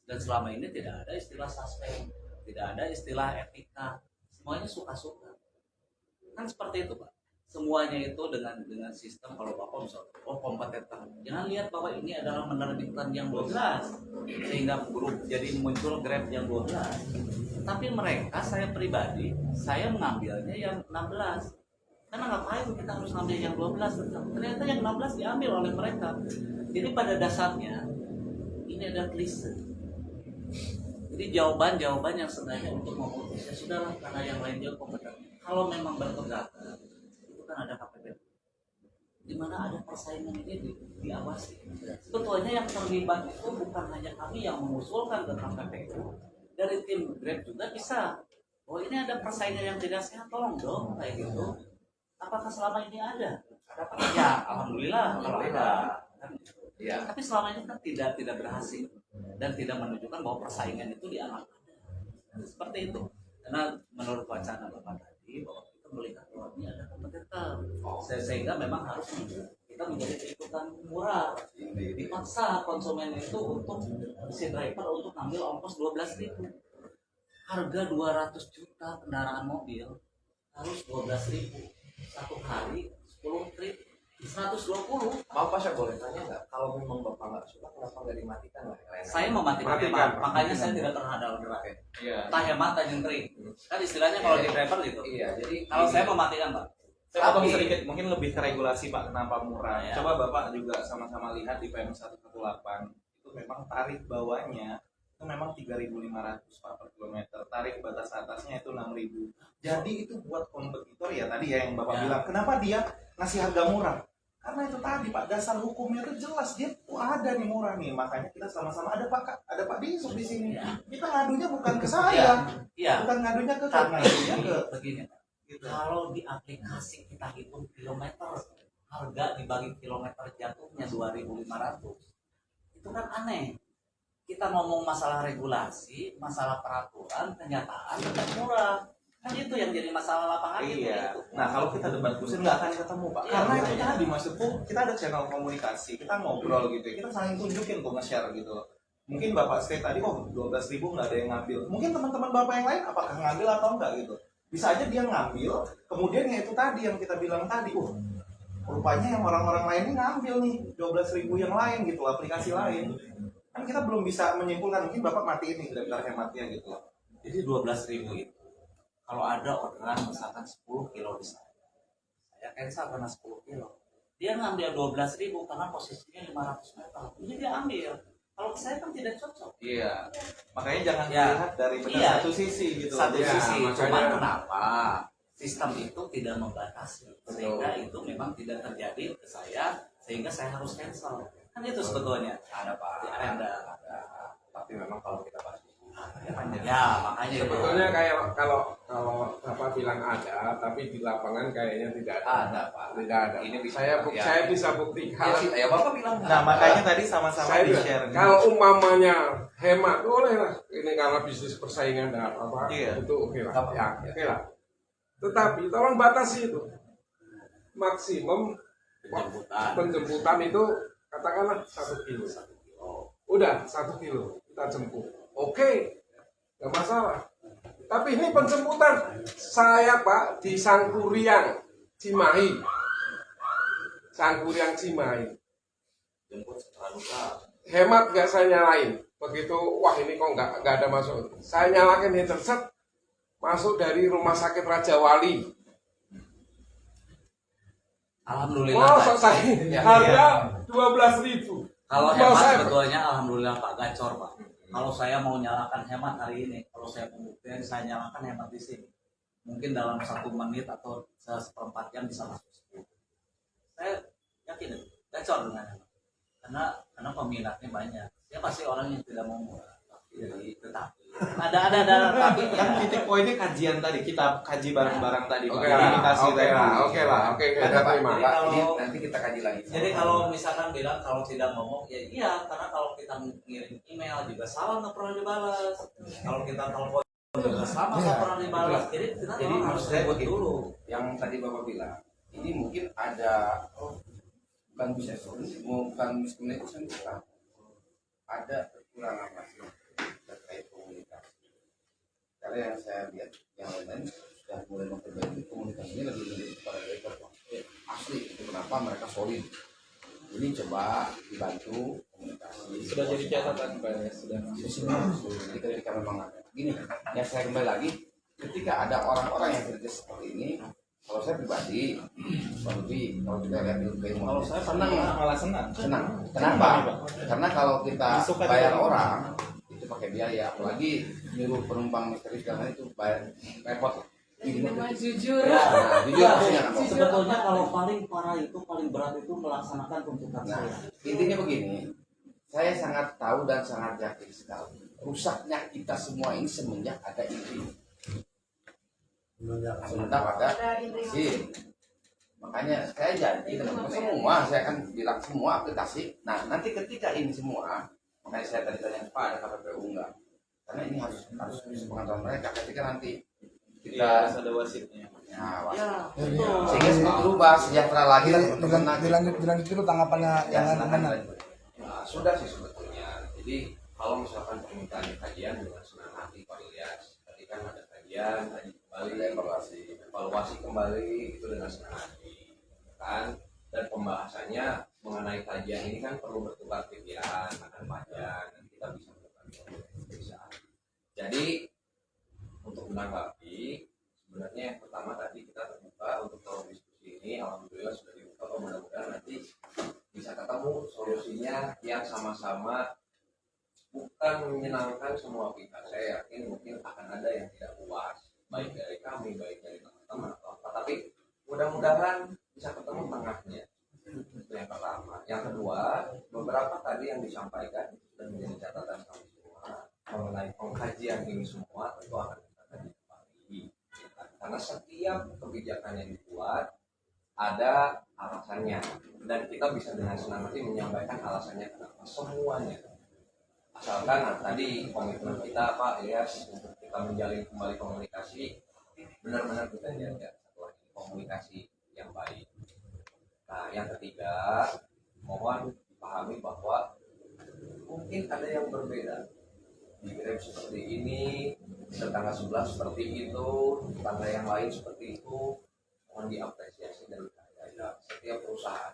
Dan selama ini tidak ada istilah suspend, tidak ada istilah etika, semuanya suka-suka. Kan seperti itu Pak, semuanya itu dengan sistem. Kalau Bapak bisa, oh kompetitor, jangan lihat bahwa ini adalah menerbitkan yang 12 sehingga grup jadi muncul Grab yang 12. Tapi mereka, saya pribadi, saya mengambilnya yang 16. Karena ngapain kita harus ngambil yang 12? Ternyata yang 16 diambil oleh mereka. Jadi pada dasarnya, ini ada klise. Jadi jawaban-jawaban yang sebenarnya untuk memutus, ya sudahlah, karena yang lain juga kompeten. Kalau memang berkeberatan, itu kan ada KPP. Di mana ada persaingan ini diawasi. Sebetulnya yang terlibat itu bukan hanya kami yang mengusulkan ke KPPU, dari tim Grab juga bisa. Oh ini ada persaingan yang tidak sehat, tolong dong kayak gitu. Apakah selama ini ada? Ada apa? Ya, alhamdulillah kalau ada. Ya. Tapi selama ini kan tidak berhasil dan tidak menunjukkan bahwa persaingan itu dianggap ada. Seperti itu. Karena menurut wacana Bapak tadi bahwa kita melihat bahwa ini ada kompetitor, sehingga memang harus kita menjadi keikutan murah. Dipaksa konsumen itu untuk si driver untuk ngambil ongkos 12.000. Harga 200 juta kendaraan mobil harus 12.000. Satu hari 10 trip 120. Bapak saya boleh tanya nggak? Kalau memang Bapak nggak suka, kenapa nggak dimatikan lah? Saya mematikan hemat, makanya saya tidak terhadap gerak. Iya. Tak hemat tak jengkring. Kan istilahnya kalau di driver gitu. Iya, jadi Kalau saya mematikan Pak. Saya potong sedikit, mungkin lebih ke regulasi Pak, kenapa murah. Ya. Coba Bapak juga sama-sama lihat di PM 118, itu memang tarif bawahnya itu memang 3.500 Pak per kilometer. Tarif batas atasnya itu 6.000. Jadi itu buat kompetitor ya tadi ya yang Bapak bilang, kenapa dia ngasih harga murah? Karena itu tadi Pak, dasar hukumnya itu jelas, dia ada nih murah nih. Makanya kita sama-sama ada Pak Disub di sini. Kita ngadunya bukan ke saya. Iya. Bukan ngadunya ke Tapi ngadunya ke begini Pak. gitu. Kalau di aplikasi kita hitung kilometer, harga dibagi kilometer jatuhnya 2.500. Itu kan aneh. Kita ngomong masalah regulasi, masalah peraturan, kenyataan tetap murah. Kan itu yang jadi masalah lapangan. Iya. Itu. Nah kalau kita debat khusus nggak akan ketemu Pak. Iya, Karena itu makanya. tadi maksudku kita ada channel komunikasi, kita ngobrol gitu ya. Kita saling tunjukin tuh nge-share gitu. Mungkin Bapak stay tadi, oh 12.000 nggak ada yang ngambil. Mungkin teman-teman Bapak yang lain apakah ngambil atau enggak gitu. Bisa aja dia ngambil, kemudian ya itu tadi yang kita bilang tadi, rupanya yang orang-orang lain ini ngambil nih 12.000 yang lain gitu, aplikasi lain. Kan kita belum bisa menyimpulkan, mungkin Bapak matiin nih daftar hematnya gitu. Jadi 12.000 itu, kalau ada orderan misalkan 10 kilo di saya cancel karena 10 kilo. Dia ngambil 12.000 karena posisinya 500 meter. Ini dia ambil. Kalau saya kan tidak cocok. Iya. Makanya jangan Ya. dilihat dari benar Iya. satu sisi gitu. Satu Ya, sisi, makanya- cuman kenapa sistem itu tidak membatasi, sehingga itu memang tidak terjadi ke saya, sehingga saya harus cancel. Kan itu sebetulnya. ada Pak. Ada. Tapi memang kalau kita bahas Ya, makanya itu. Sebetulnya kayak kalau Bapak bilang ada, tapi di lapangan kayaknya tidak ada. ada Pak. Tidak ada. Ini bisa Saya bisa buktikan. Ya Bapak bilang. Nah makanya tadi sama-sama Saya di-share. kalau umpamanya hemat boleh lah, ini karena bisnis persaingan dan apa, Iya. itu oke lah, Apa? ya oke lah. Tetapi tolong batasi itu maksimum penjemputan itu katakanlah 1 kilo. Udah 1 kilo kita jemput, oke, nggak masalah. Tapi ini penjemputan saya Pak di Sangkuriang Cimahi, Sangkuriang Cimahi. Jemput setelah luka. Hemat nggak saya nyalain. begitu wah ini kok nggak ada masuk, saya nyalakan heater set, masuk dari rumah sakit Raja Wali. Alhamdulillah. Masa saya harga 12.000. Kalau Mau hemat saya- sebetulnya alhamdulillah Pak Gacor Pak. Kalau saya mau nyalakan hemat hari ini, kalau saya pembuktian saya nyalakan hemat di sini. Mungkin dalam 1 menit atau seperempat jam bisa masuk 10. Saya yakin itu Gacor dengan hemat. Karena peminatnya banyak. Siapa sih orang yang tidak mau murah? Tetapi ada tapi Kan titik poinnya kajian tadi, kita kaji bareng-bareng tadi. Pak. Oke Jadi lah, dikasih oke tadi. lah, oke, Ada kita Pak, terima. Pak, Kalau- ini nanti kita kaji lagi. jadi kalau misalkan bilang kalau tidak ngomong ya iya, karena kalau kita mengirim email juga salah nggak pernah dibalas. Kalau kita telepon juga sama nggak pernah dibalas. Jadi kita Jadi harus maksud saya buat begitu. dulu. Yang tadi Bapak bilang, ini mungkin ada bukan miscommunication bukan. Ada kekurangan masih terkait komunikasi. Karena yang saya lihat yang lain sudah mulai memperbaiki komunikasinya lebih kepada mereka asli. Itu kenapa mereka solid. Ini coba dibantu komunikasi. Sudah jadi catatan Pak ya, sudah. Jadi ketika memang gini, ya saya kembali lagi, ketika ada orang-orang yang kritis seperti ini, kalau saya pribadi, lebih kalau kita lihat ilmu, Kalau saya senang, malah senang. Kenapa? Karena kalau kita Suka bayar juga. orang itu pakai biaya, apalagi nyuruh penumpang misteri segala itu bayar repot. Jujur. Nah, jujur maksudnya kan, Pak. Sebetulnya kalau paling parah itu paling berat itu melaksanakan tuntutan Nah, saya. intinya begini, saya sangat tahu dan sangat yakin sekali rusaknya kita semua ini semenjak ada izin, semenjak ada izin. Makanya saya janji teman-teman semua, saya akan bilang semua aplikasi. Nah, nanti ketika ini semua, makanya saya tadi tanya Pak ada KPPU enggak? Karena ini harus sepengetahuan mereka ketika nanti Iya, kita harus ada wasitnya. ya, Ya, betul. sehingga semua berubah sejahtera lagi lah teman-teman. Dilanjut dulu tanggapannya Ya, yang silakan. mana? Nah, sudah sih sebetulnya. Jadi kalau misalkan permintaan kajian dengan senang hati Pak Ilyas, tadi kan ada kajian, tadi kembali evaluasi kembali itu dengan senang hati, kan? Dan pembahasannya mengenai kajian ini kan perlu bertukar pikiran, akan panjang, dan kita bisa melakukan pemeriksaan. Jadi untuk menanggapi, sebenarnya yang pertama tadi kita terbuka untuk forum diskusi ini, alhamdulillah sudah dibuka, mudah-mudahan nanti bisa ketemu solusinya yang sama-sama bukan menyenangkan semua pihak. Saya yakin mungkin akan ada yang tidak puas, baik dari kami, baik dari teman-teman atau apa, tapi mudah-mudahan bisa ketemu tengahnya. Itu yang pertama. Yang kedua, beberapa tadi yang disampaikan dan menjadi catatan kami semua mengenai pengkajian ini semua tentu akan kita kaji kembali. Karena setiap kebijakan yang dibuat ada alasannya dan kita bisa dengan senang hati menyampaikan alasannya kenapa semuanya. Asalkan tadi komitmen kita Pak Ilyas untuk kita menjalin kembali komunikasi benar-benar kita jaga setelah ini komunikasi yang baik. Nah yang ketiga mohon dipahami bahwa mungkin ada yang berbeda di Grab seperti ini, tetangga sebelah seperti itu, tetangga yang lain seperti itu, mohon diapresiasi dan dihargai setiap perusahaan.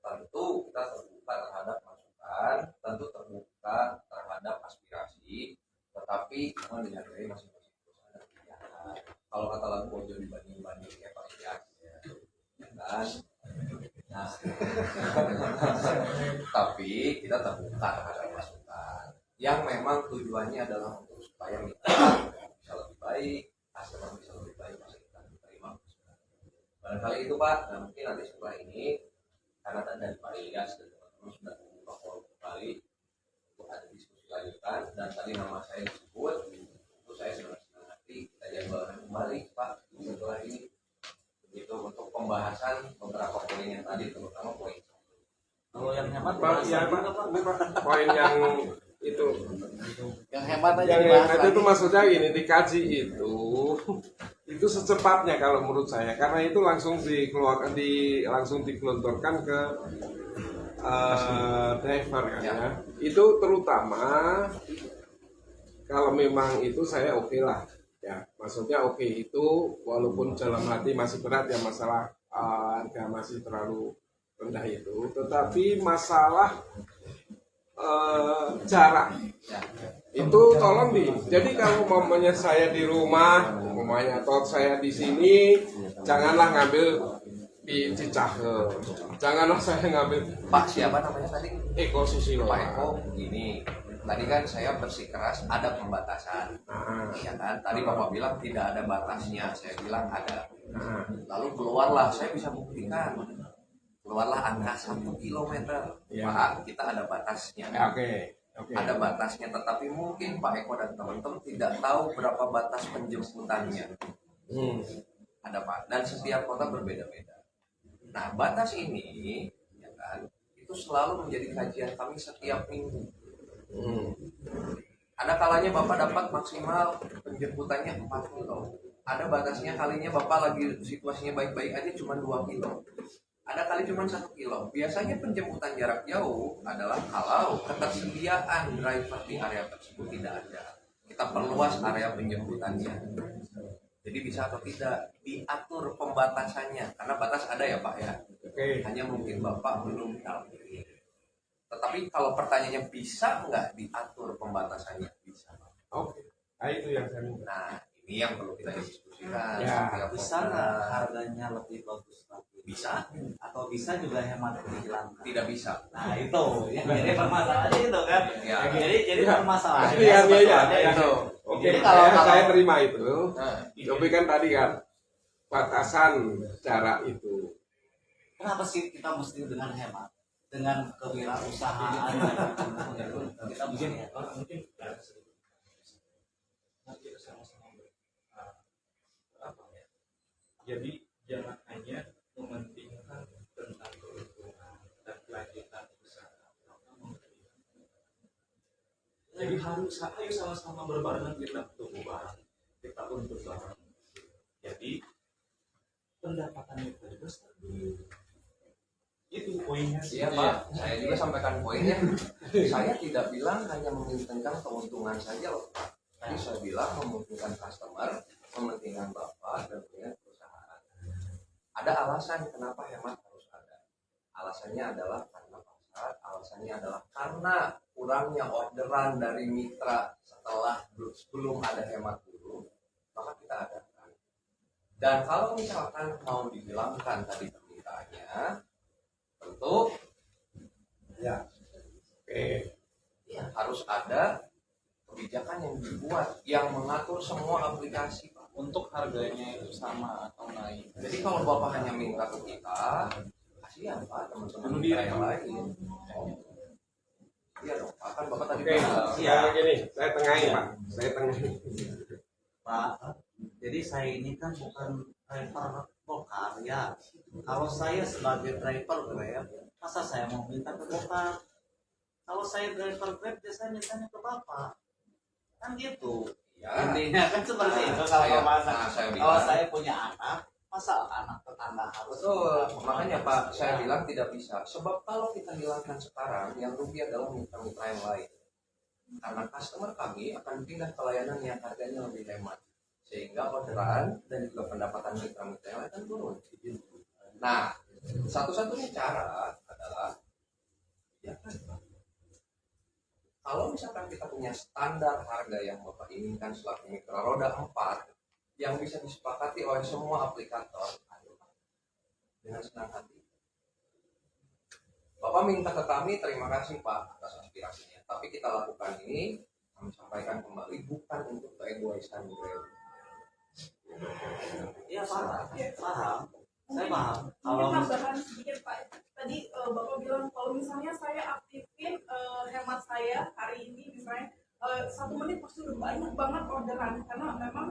Tentu kita terbuka terhadap masukan, tentu terbuka terhadap aspirasi, tetapi mohon dihargai masing-masing perusahaan dan kebijakan. Kalau kata lagu ojo dibanding-banding ya Pak Ilyas, ya kan? Nah, tapi kita terbuka terhadap masukan yang memang tujuannya adalah untuk supaya kita bisa lebih baik, customer bisa lebih baik, masa kita terima. Barangkali itu Pak, dan mungkin nanti setelah ini karena tadi dari Pak Ilyas dan teman-teman sudah membuka forum kembali untuk ada diskusi lanjutan dan tadi nama saya disebut, itu saya senang hati kita jadwalkan kembali Pak setelah ini begitu untuk pembahasan beberapa poin yang tadi terutama poin. Kalau yang hemat Pak, ya Pak, poin yang itu Yang hemat aja yang dibahas itu lagi. tuh maksudnya gini, dikaji itu secepatnya kalau menurut saya, karena itu langsung dikeluarkan langsung digelontorkan ke driver kan ya. Itu terutama kalau memang itu saya oke lah ya, maksudnya oke itu walaupun dalam hati masih berat ya masalah harga masih terlalu rendah itu, tetapi masalah jarak itu tolong jadi kalau mamanya saya di rumah, mamanya atau saya di sini, janganlah ngambil di Cicahe, janganlah saya ngambil Pak siapa namanya tadi? Eko Susilo. Pak Eko, gini. Tadi kan saya bersikeras ada pembatasan, ya kan? Tadi Bapak bilang tidak ada batasnya, saya bilang ada. Lalu keluarlah, saya bisa buktikan. Keluarlah angka 1 kilometer. Pak, kita ada batasnya. Oke. Ada batasnya, tetapi mungkin Pak Eko dan teman-teman tidak tahu berapa batas penjemputannya. Ada Pak, dan setiap kota berbeda-beda. Nah, batas ini, ya kan, itu selalu menjadi kajian kami setiap minggu. Ada kalanya Bapak dapat maksimal penjemputannya 4 kilo. Ada batasnya kalinya Bapak lagi situasinya baik-baik aja cuma 2 kilo. Ada kali cuma 1 kilo. Biasanya penjemputan jarak jauh adalah kalau ketersediaan driver di area tersebut tidak ada. Kita perluas area penjemputannya. Jadi bisa atau tidak diatur pembatasannya. Karena batas ada ya Pak ya. Hanya mungkin Bapak belum tahu. Tetapi kalau pertanyaannya bisa nggak diatur pembatasannya? Bisa. Oke. Nah, itu yang saya minta. Nah, ini yang perlu kita diskusikan. Ya, Bisa nggak harganya lebih bagus lagi? Bisa, Atau bisa juga hemat dihilangkan? tidak bisa. Nah itu yang jadi permasalahannya itu kan. Ya. Jadi permasalahannya Iya, sebetulnya iya. itu. Oke, Jadi kalau saya terima itu. Nah, Tapi kan tadi kan batasan jarak itu. kenapa sih kita mesti dengan hemat, dengan kewirausahaan? Kita mesti hemat. Mungkin nanti sama-sama apa ya? Jadi jangan hanya mementingkan tentang keuntungan dan kelanjutan usaha. Jadi harus ayo sama-sama berbarengan kita tumbuh bareng, kita untuk bareng. Jadi pendapatan itu juga stabil. Itu poinnya. Iya Pak, saya juga sampaikan poinnya. Saya tidak bilang hanya mementingkan keuntungan saja loh. Tadi saya bilang mementingkan customer, mementingkan Bapak dan punya perusahaan. Ada alasan kenapa hemat harus ada. Alasannya adalah karena pasar, alasannya adalah karena kurangnya orderan dari mitra setelah sebelum ada hemat dulu, maka kita adakan. Dan kalau misalkan mau dihilangkan tadi permintaannya, tentu Ya. Oke. ya, harus ada kebijakan yang dibuat yang mengatur semua aplikasi Pak. Untuk harganya itu sama atau naik. Jadi kalau Bapak hanya minta ke kita, kasihan Pak teman-teman mitra yang lain. Iya dong, Pak, kan Bapak tadi Oke. bilang. Saya gini, saya tengahin, Pak. Saya tengahin. Pak, jadi saya ini kan bukan driver bokar ya. Kalau saya sebagai driver Grab, masa saya mau minta ke bokar? Kalau saya driver Grab, biasanya mintanya ke bapak. Kan gitu. Ya, Intinya kan seperti itu saya- kalau masa. nah, saya Kalau bilang. saya punya anak, masa anak tetangga harus? betul, makanya Pak, saya bilang tidak bisa. Sebab kalau kita hilangkan sekarang, yang rugi adalah mitra-mitra yang lain. Karena customer kami akan pindah ke layanan yang harganya lebih hemat. Sehingga orderan dan juga pendapatan mitra-mitra yang lain akan turun. Nah, satu-satunya cara adalah ya kan, kalau misalkan kita punya standar harga yang Bapak inginkan selaku mitra roda 4 yang bisa disepakati oleh semua aplikator, ayo Pak, dengan senang hati. Bapak minta ke kami, terima kasih Pak atas aspirasinya. Tapi kita lakukan ini, kami sampaikan kembali bukan untuk keegoisan Grab. Iya paham. Saya paham. Mungkin Kalau tambahan sedikit Pak. Tadi Bapak bilang kalau misalnya saya aktifin hemat saya hari ini misalnya 1 menit pasti udah banyak banget orderan karena memang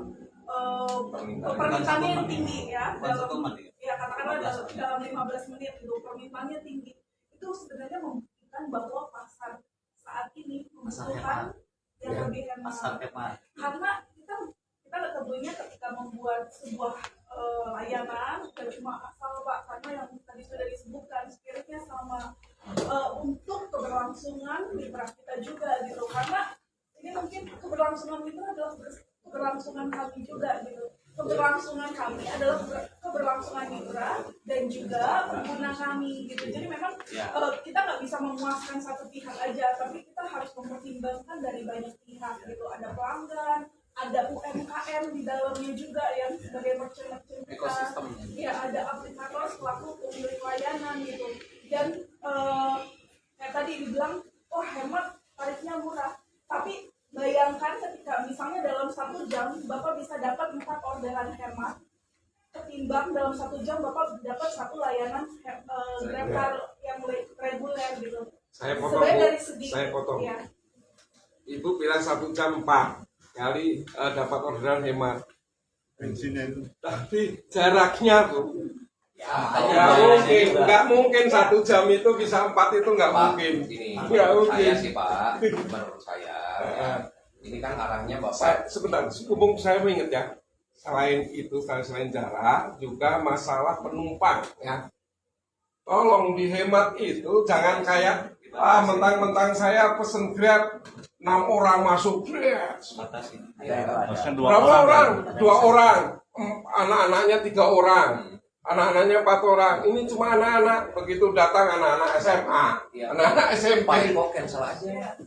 permintaannya yang tinggi ya dalam ya katakanlah dalam 15 menit itu permintaannya tinggi. Itu sebenarnya membuktikan bahwa pasar saat ini membutuhkan yang lebih hemat. pasar hemat. Karena kita tentunya ketika membuat sebuah layanan dan cuma asal Pak, karena yang tadi sudah disebutkan spiritnya sama untuk keberlangsungan mitra kita juga gitu, karena ini mungkin keberlangsungan mitra adalah keberlangsungan kami juga gitu, keberlangsungan kami adalah keberlangsungan mitra dan juga pengguna kami gitu. Jadi memang kita nggak bisa memuaskan satu pihak aja, tapi kita harus mempertimbangkan dari banyak pihak gitu. Ada pelanggan, ada UMKM di dalamnya juga yang sebagai merchant kita. Ekosistemnya. Iya, ada aplikator selaku pemilik layanan gitu. Dan kayak tadi dibilang, wah hemat, tarifnya murah. Tapi bayangkan ketika misalnya dalam 1 jam Bapak bisa dapat 4 orderan hemat, ketimbang dalam 1 jam Bapak dapat 1 layanan GrabCar yang reguler gitu. Saya potong, Sebenarnya Bu. dari segi Saya potong. ya, Ibu bilang 1 jam 4 kali dapat orderan hemat. bensinnya itu Tapi jaraknya tuh Ya, nggak mungkin 1 jam itu bisa 4 itu nggak Pak, mungkin. Ini Nggak menurut saya mungkin. sih Pak, menurut saya ya, ini kan arahnya Bapak Sebentar, hubung saya mengingat ya. Selain itu, selain jarak, juga masalah penumpang ya. Tolong dihemat itu, jangan kayak mentang-mentang saya pesen Grab 6 orang masuk Grab. Berapa orang? 2 orang. Anak-anaknya 3 orang. Anak-anaknya 4 orang. Ini cuma anak-anak. Begitu datang anak-anak SMA, Ya. anak-anak SMP. Pak kok cancel aja.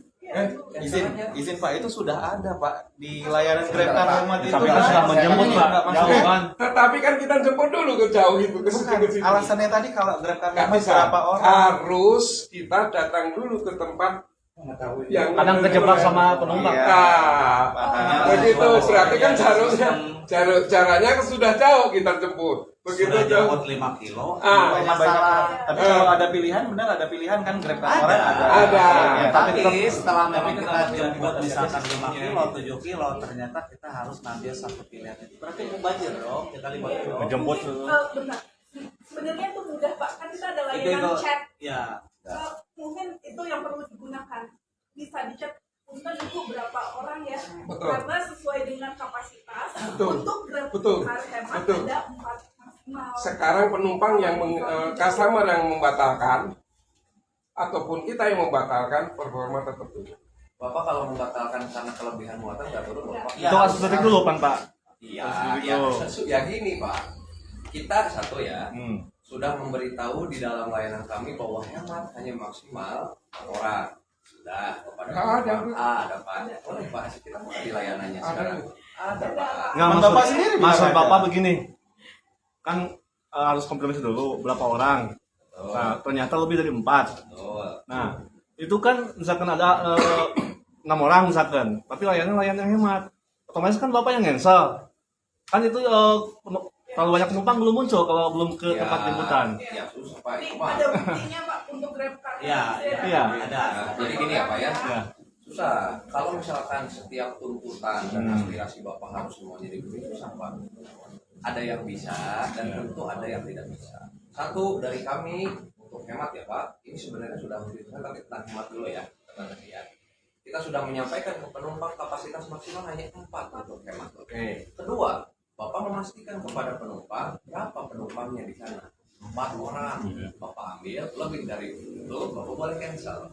Izin Pak, itu sudah ada Pak di layanan GrabCar hemat itu. Tapi kan sudah menjemput Pak, jauh kan. Tetapi kan kita jemput dulu ke jauh itu ke Bukan, situ. alasannya tadi kalau GrabCar Nggak hemat bisa. berapa orang? Harus kita datang dulu ke tempat yang Kadang kejebak sama penumpang. Iya. Nah, Makanya begitu harus berarti kan sesuai jaraknya sudah jauh kita jemput. Begitu Sudah jauh. jemput 5 kilo. banyak masalah. Tapi kalau ada pilihan, benar ada pilihan kan GrabCar orang ada. Ada. Ya, tapi Tapi tetap setelah memang tapi kita tetap jemput ada misalkan batasnya. 5 kilo, 7 kilo, ternyata kita harus ngambil satu pilihan itu. Berarti mubazir dong, kita 5 kilo. Ngejemput. benar. Sebenarnya itu mudah Pak, kan kita ada Itu layanan chat. ya. Mungkin itu yang perlu digunakan. Bisa dicek untuk ibu berapa orang ya, Betul. karena sesuai dengan kapasitas. Betul. Untuk Betul. GrabCar hemat Betul. ada 4 maksimal. Sekarang penumpang yang customer yang membatalkan ataupun kita yang membatalkan, performa tetap turun. Bapak kalau membatalkan karena kelebihan muatan nggak turun Bapak. Itu kasus dari dulu kan Pak. Iya, Kasus ya, dulu. ya gini Pak. Kita satu ya Hmm. sudah memberitahu di dalam layanan kami bahwa hemat hanya maksimal 4 orang. Sudah kepada Nggak ada, penumpang. Bu. Ada Pak. Boleh Pak, kita mulai di layanannya Ada. sekarang. Ada Pak. Nggak, Bapak maksud, sendiri bilang maksud ada. Bapak begini. Kan harus konfirmasi dulu berapa orang. Betul. Nah, ternyata lebih dari 4. Betul. Nah, itu kan misalkan ada 6 orang misalkan, tapi layanan hemat. Otomatis kan Bapak yang cancel. Kan itu terlalu banyak penumpang belum muncul kalau belum ke tempat jemputan. Ya susah Pak. Ini Itu Pak. ada buktinya Pak untuk GrabCar. Iya, Iya. ada. Nah, jadi gini ya Pak ya. Ya. Susah. Kalau misalkan setiap tuntutan dan aspirasi Bapak harus semuanya dipenuhi, susah Pak. Ada yang bisa dan tentu ada yang tidak bisa. Satu dari kami untuk hemat ya Pak, ini sebenarnya sudah dilakukan tapi tentang hemat dulu ya, tadi ya. Kita sudah menyampaikan ke penumpang kapasitas maksimal hanya 4 untuk hemat. Oke. Kedua, Bapak memastikan kepada penumpang berapa penumpangnya di sana. 4 orang, Bapak ambil lebih dari itu, Bapak boleh cancel.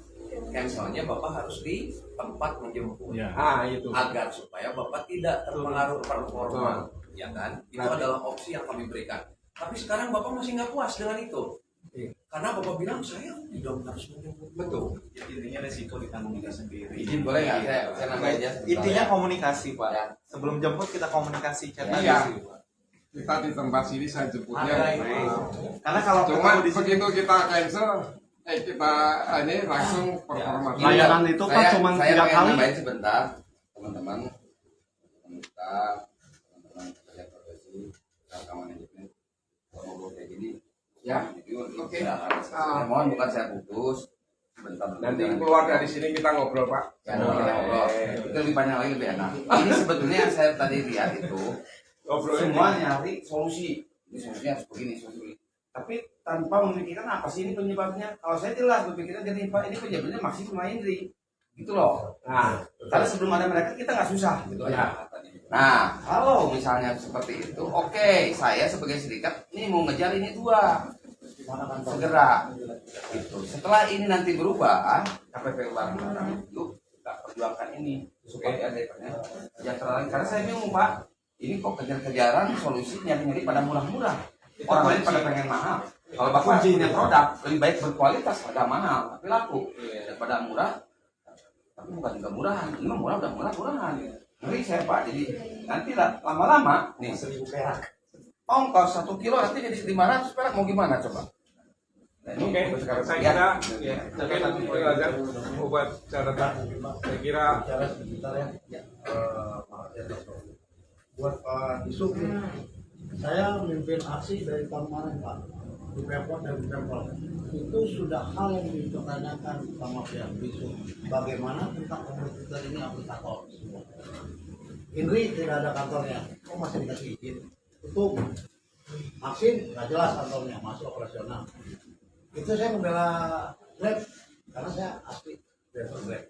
Cancelnya Bapak harus di tempat menjemput. Ya. Itu. Agar supaya Bapak tidak terpengaruh performa, ya kan? Itu Nanti. adalah opsi yang kami berikan. Tapi sekarang Bapak masih nggak puas dengan itu, Iya. karena Bapak bilang saya tidak harus menjemput. Betul. Jadi intinya resiko ditanggung kita sendiri. Izin boleh nggak saya nambahin aja? Intinya komunikasi Pak. Ya. Sebelum jemput kita komunikasi chat Iya. aja. Kita di tempat sini saya jemputnya. Karena kalau Cuman ketemu di sini begitu kita cancel, kita ini langsung performa. Layanan itu kan cuma 3 pengen kali. nambahin sebentar, teman-teman kita, teman-teman pekerja profesi, rekan manajemen, kalau ngobrol kayak gini, Ya. oke. Mohon bukan saya putus, sebentar. Nanti keluar dari sini kita ngobrol Pak. Ya, nanti kita ngobrol. Itu lebih banyak lagi lebih enak. Ini sebetulnya yang saya tadi lihat itu Ngobrol semua nyari solusi. Ini solusinya harus begini, solusi. Tapi tanpa memikirkan apa sih ini penyebabnya. Kalau saya jelas berpikirnya jadi Pak, ini penyebabnya maksimal Indri. Gitu loh. Nah, Karena sebelum ada mereka kita nggak susah gitu Ya. aja. Nah, kalau misalnya seperti itu, oke, saya sebagai serikat ini mau ngejar ini 2 segera. Gitu. Setelah ini nanti berubah, KPPU barang itu kita perjuangkan ini supaya ada sejahtera lagi. Karena saya bingung Pak, ini kok kejar-kejaran solusi nyari-nyari pada murah-murah. Orang lain pada pengen mahal. Kalau bapak punya produk lebih baik berkualitas, harga mahal tapi laku daripada murah. Tapi bukan juga murahan, ini mah murah udah murahan. Ngeri saya pak, jadi nanti lama-lama nih 1.000 perak. ongkos 1 kilo nanti jadi 500 perak mau gimana coba? Nah, ini Oke, sekarang saya ya. kira mungkin belajar buat catatan. Saya kira Bicara sebentar ya. Maaf ya, Dok. Buat Pak Yusuf nih, saya memimpin aksi dari tahun kemarin Pak di Pemkot dan di Pemkot. Itu sudah hal yang dipertanyakan sama pihak Yusuf. Bagaimana tentang komputer ini aplikator semua. Indri tidak ada kantornya, kok masih dikasih izin? Tutup. Maksim nggak jelas kantornya, masuk operasional. Itu saya membela Grab karena saya asli driver Grab.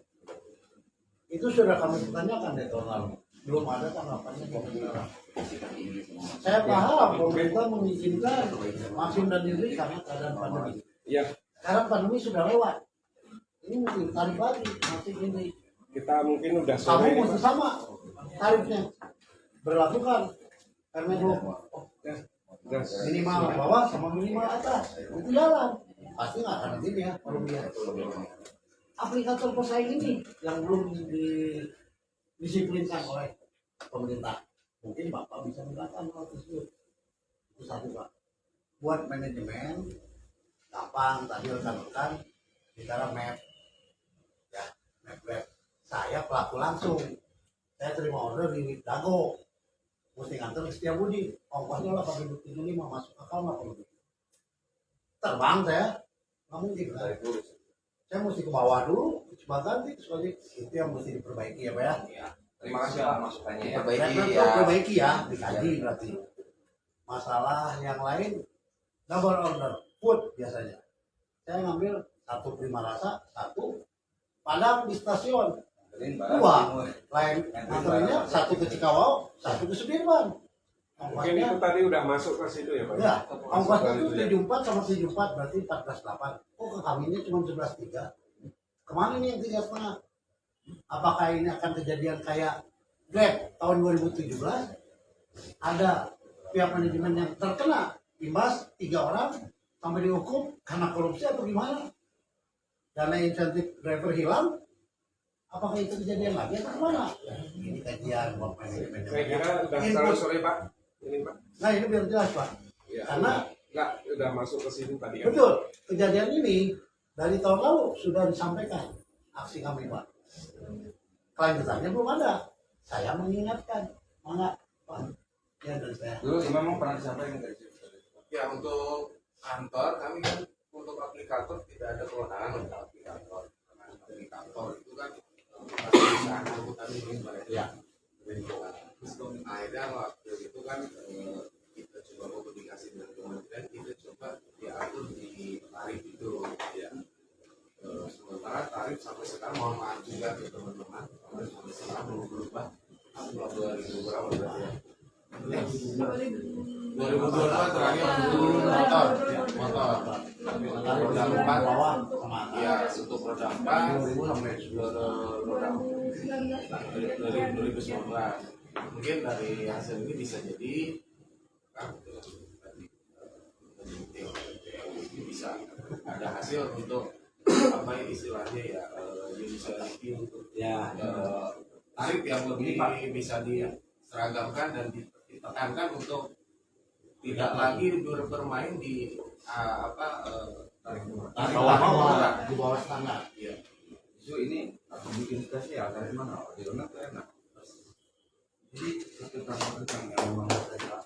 Itu sudah kami pertanyakan dari tahun lalu, belum ada tanggapannya pemerintah. Saya paham pemerintah mengizinkan Maksim dan Indri karena keadaan pandemi. ya Sekarang pandemi sudah lewat. Ini mungkin tarif lagi Maksim Indri. kita mungkin udah Kamu sore ini, mesti Pak. sama tarifnya berlakukan karena minimal bawah sama minimal atas itu jalan pasti nggak akan begini ya kalau dia aplikator pesaing ini yang belum didisiplinkan oleh pemerintah mungkin bapak bisa mengatakan hal tersebut itu satu pak buat manajemen gampang tadi rekan-rekan bicara map ya map web saya pelaku langsung saya terima order di Dago mesti nganter ke Setiabudi ongkosnya 8.075 masuk akal nggak perlu terbang saya nggak mungkin kan? Saya mesti ke bawah dulu coba ganti terus balik itu yang mesti diperbaiki ya pak ya Terima kasih pak masukannya ya. perbaiki ya dikaji berarti masalah yang lain double order food biasanya saya ngambil 1 prima rasa 1 padang di stasiun dua lain antaranya 1 ke Cikawau 1 ke Sudirman Mungkin itu tadi udah masuk ke situ ya Pak? ya ongkosnya Masuk itu ke situ. 74 sama 74 berarti 14,8 kok ke kaminya cuma 11,3 kemana nih yang 3,5 apakah ini akan kejadian kayak Grab tahun 2017 ada pihak manajemen yang terkena imbas 3 orang sampai dihukum karena korupsi atau gimana dana insentif driver hilang apakah itu kejadian lagi atau gimana ini kajian buat manajemen Saya kira udah terlalu sore Pak. Ini Pak. nah ini biar jelas Pak Ya, karena nggak udah masuk ke situ tadi ya. betul kejadian ini dari tahun lalu sudah disampaikan aksi kami Pak kelanjutannya belum ada saya mengingatkan mana Pak ya dari saya Dulu memang pernah disampaikan dari situ. Ya untuk kantor kami kan untuk aplikator tidak ada kewenangan untuk aplikator. Karena aplikator itu kan perusahaan angkutan ini ya. Akhirnya waktu itu kan kita coba komunikasi dengan kementerian kita coba diatur di tarif itu ya. Sementara tarif sampai sekarang mohon maaf juga ke teman-teman sampai sekarang belum berubah. 2000 berapa berarti ya? 2022 terakhir motor roda 4 bawah sama ya untuk roda 4 sampai roda 2019 mungkin dari hasil ini bisa jadi kan bisa ada hasil untuk apa istilahnya ya judiciality untuk Ya, tarif yang lebih bisa diseragamkan dan ditekankan untuk tidak lagi bermain di tarif murah. di bawah standar Iya. Justru ini aku bikin spesial dari mana? Di mana tuh enak. Jadi sekitar memang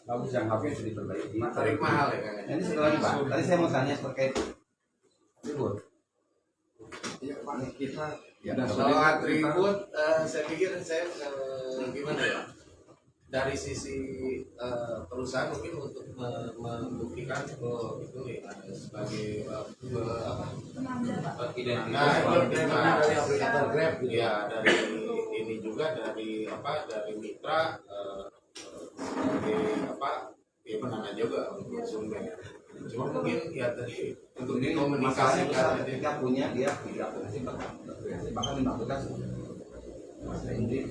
bagus yang HP sudah diperbaiki. Tarif mahal ya kan? Ini satu lagi Pak. Tadi saya mau tanya terkait ribut. Iya Pak. Kita Soal atribut, saya pikir saya gimana ya? Dari sisi perusahaan mungkin untuk membuktikan bahwa itu ya sebagai nah identitas dari aplikator Grab gitu ya dari ini juga dari dari mitra sebagai ya penangan juga untuk konsumen. Cuma mungkin ya tadi untuk ini dikomunikasikan masalahnya ketika punya dia tidak aplikasi bahkan 5 aplikasi. Masa ini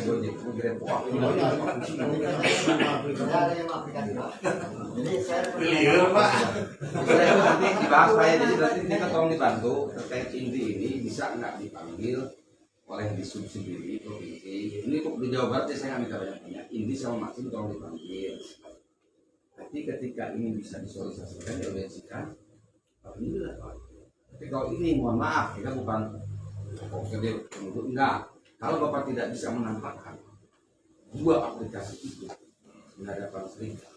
Gojek, Grab, Beliau Pak. saya nanti dibahas Pak ya, jadi berarti kita tolong dibantu terkait inti ini bisa nggak dipanggil oleh disub sendiri provinsi. Ini kok di Jawa Barat ya, saya nggak minta banyak-banyak. Inti sama Maksim tolong dipanggil. Tapi ketika ini bisa disosialisasikan, diorganisasikan, alhamdulillah Pak. Tapi kalau ini mohon maaf, kita bukan gede penduduk, enggak. Kalau Bapak tidak bisa menampakkan dua aplikasi itu di hadapan serikat,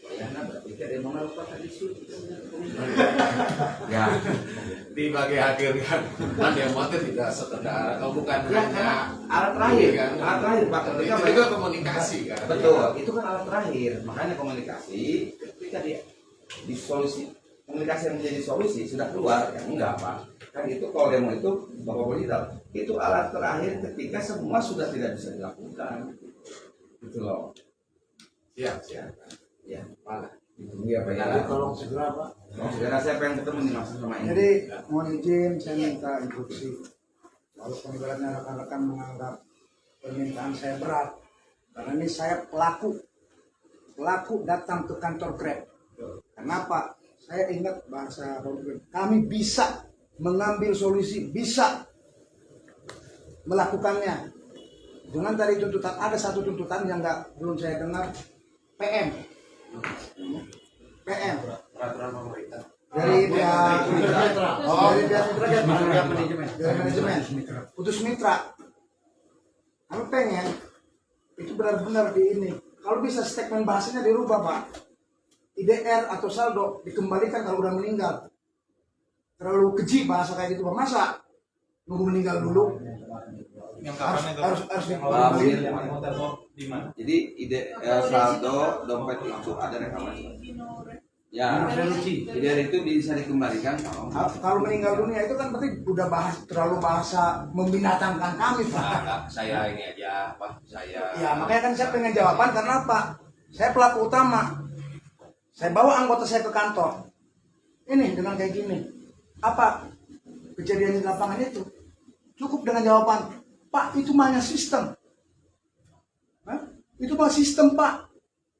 bayangkan berarti dia menaruhkan isu ya Dibagi hadirkan kan demo itu tidak sekedar atau bukan ya hanya karena alat terakhir kan alat terakhir Pak, itu ketika juga komunikasi kan. betul itu kan alat terakhir, makanya komunikasi ketika dia di solusi komunikasi yang menjadi solusi sudah keluar ya enggak Pak, kan itu kalau demo itu Bapak boleh tahu itu alat terakhir ketika semua sudah tidak bisa dilakukan gitu loh. Siap ya mana itu dia Pak ya. Jadi tolong segera Pak. Mau segera saya pengen ketemu nih maksud sama ini. Jadi mohon izin saya minta instruksi. Walaupun ibaratnya rekan-rekan menganggap permintaan saya berat, karena ini saya pelaku datang ke kantor Grab. Kenapa? Saya ingat bahasa kami bisa mengambil solusi, bisa melakukannya. Dengan tadi tuntutan ada satu tuntutan yang belum saya dengar, PM Peraturan pemerintah. dari pihak manajemen putus mitra. Kami pengen itu benar-benar di ini. Kalau bisa statement bahasanya dirubah Pak. IDR atau saldo dikembalikan kalau udah meninggal. Terlalu keji bahasa kayak gitu Pak. Masa nunggu meninggal dulu? Yang kapan itu? Harus Yang di mana? Jadi ide saldo dompet itu ada rekaman. Ya, ide itu bisa dikembalikan. Kalau meninggal dunia itu kan berarti udah terlalu bahasa membinatangkan kami Pak. Saya ini aja apa saya Ya makanya kan saya pengen jawaban karena apa? Saya pelaku utama. Saya bawa anggota saya ke kantor. Ini dengan kayak gini. Apa kejadian di lapangan itu? Cukup dengan jawaban, Pak itu hanya sistem. Hah? Itu mah sistem Pak.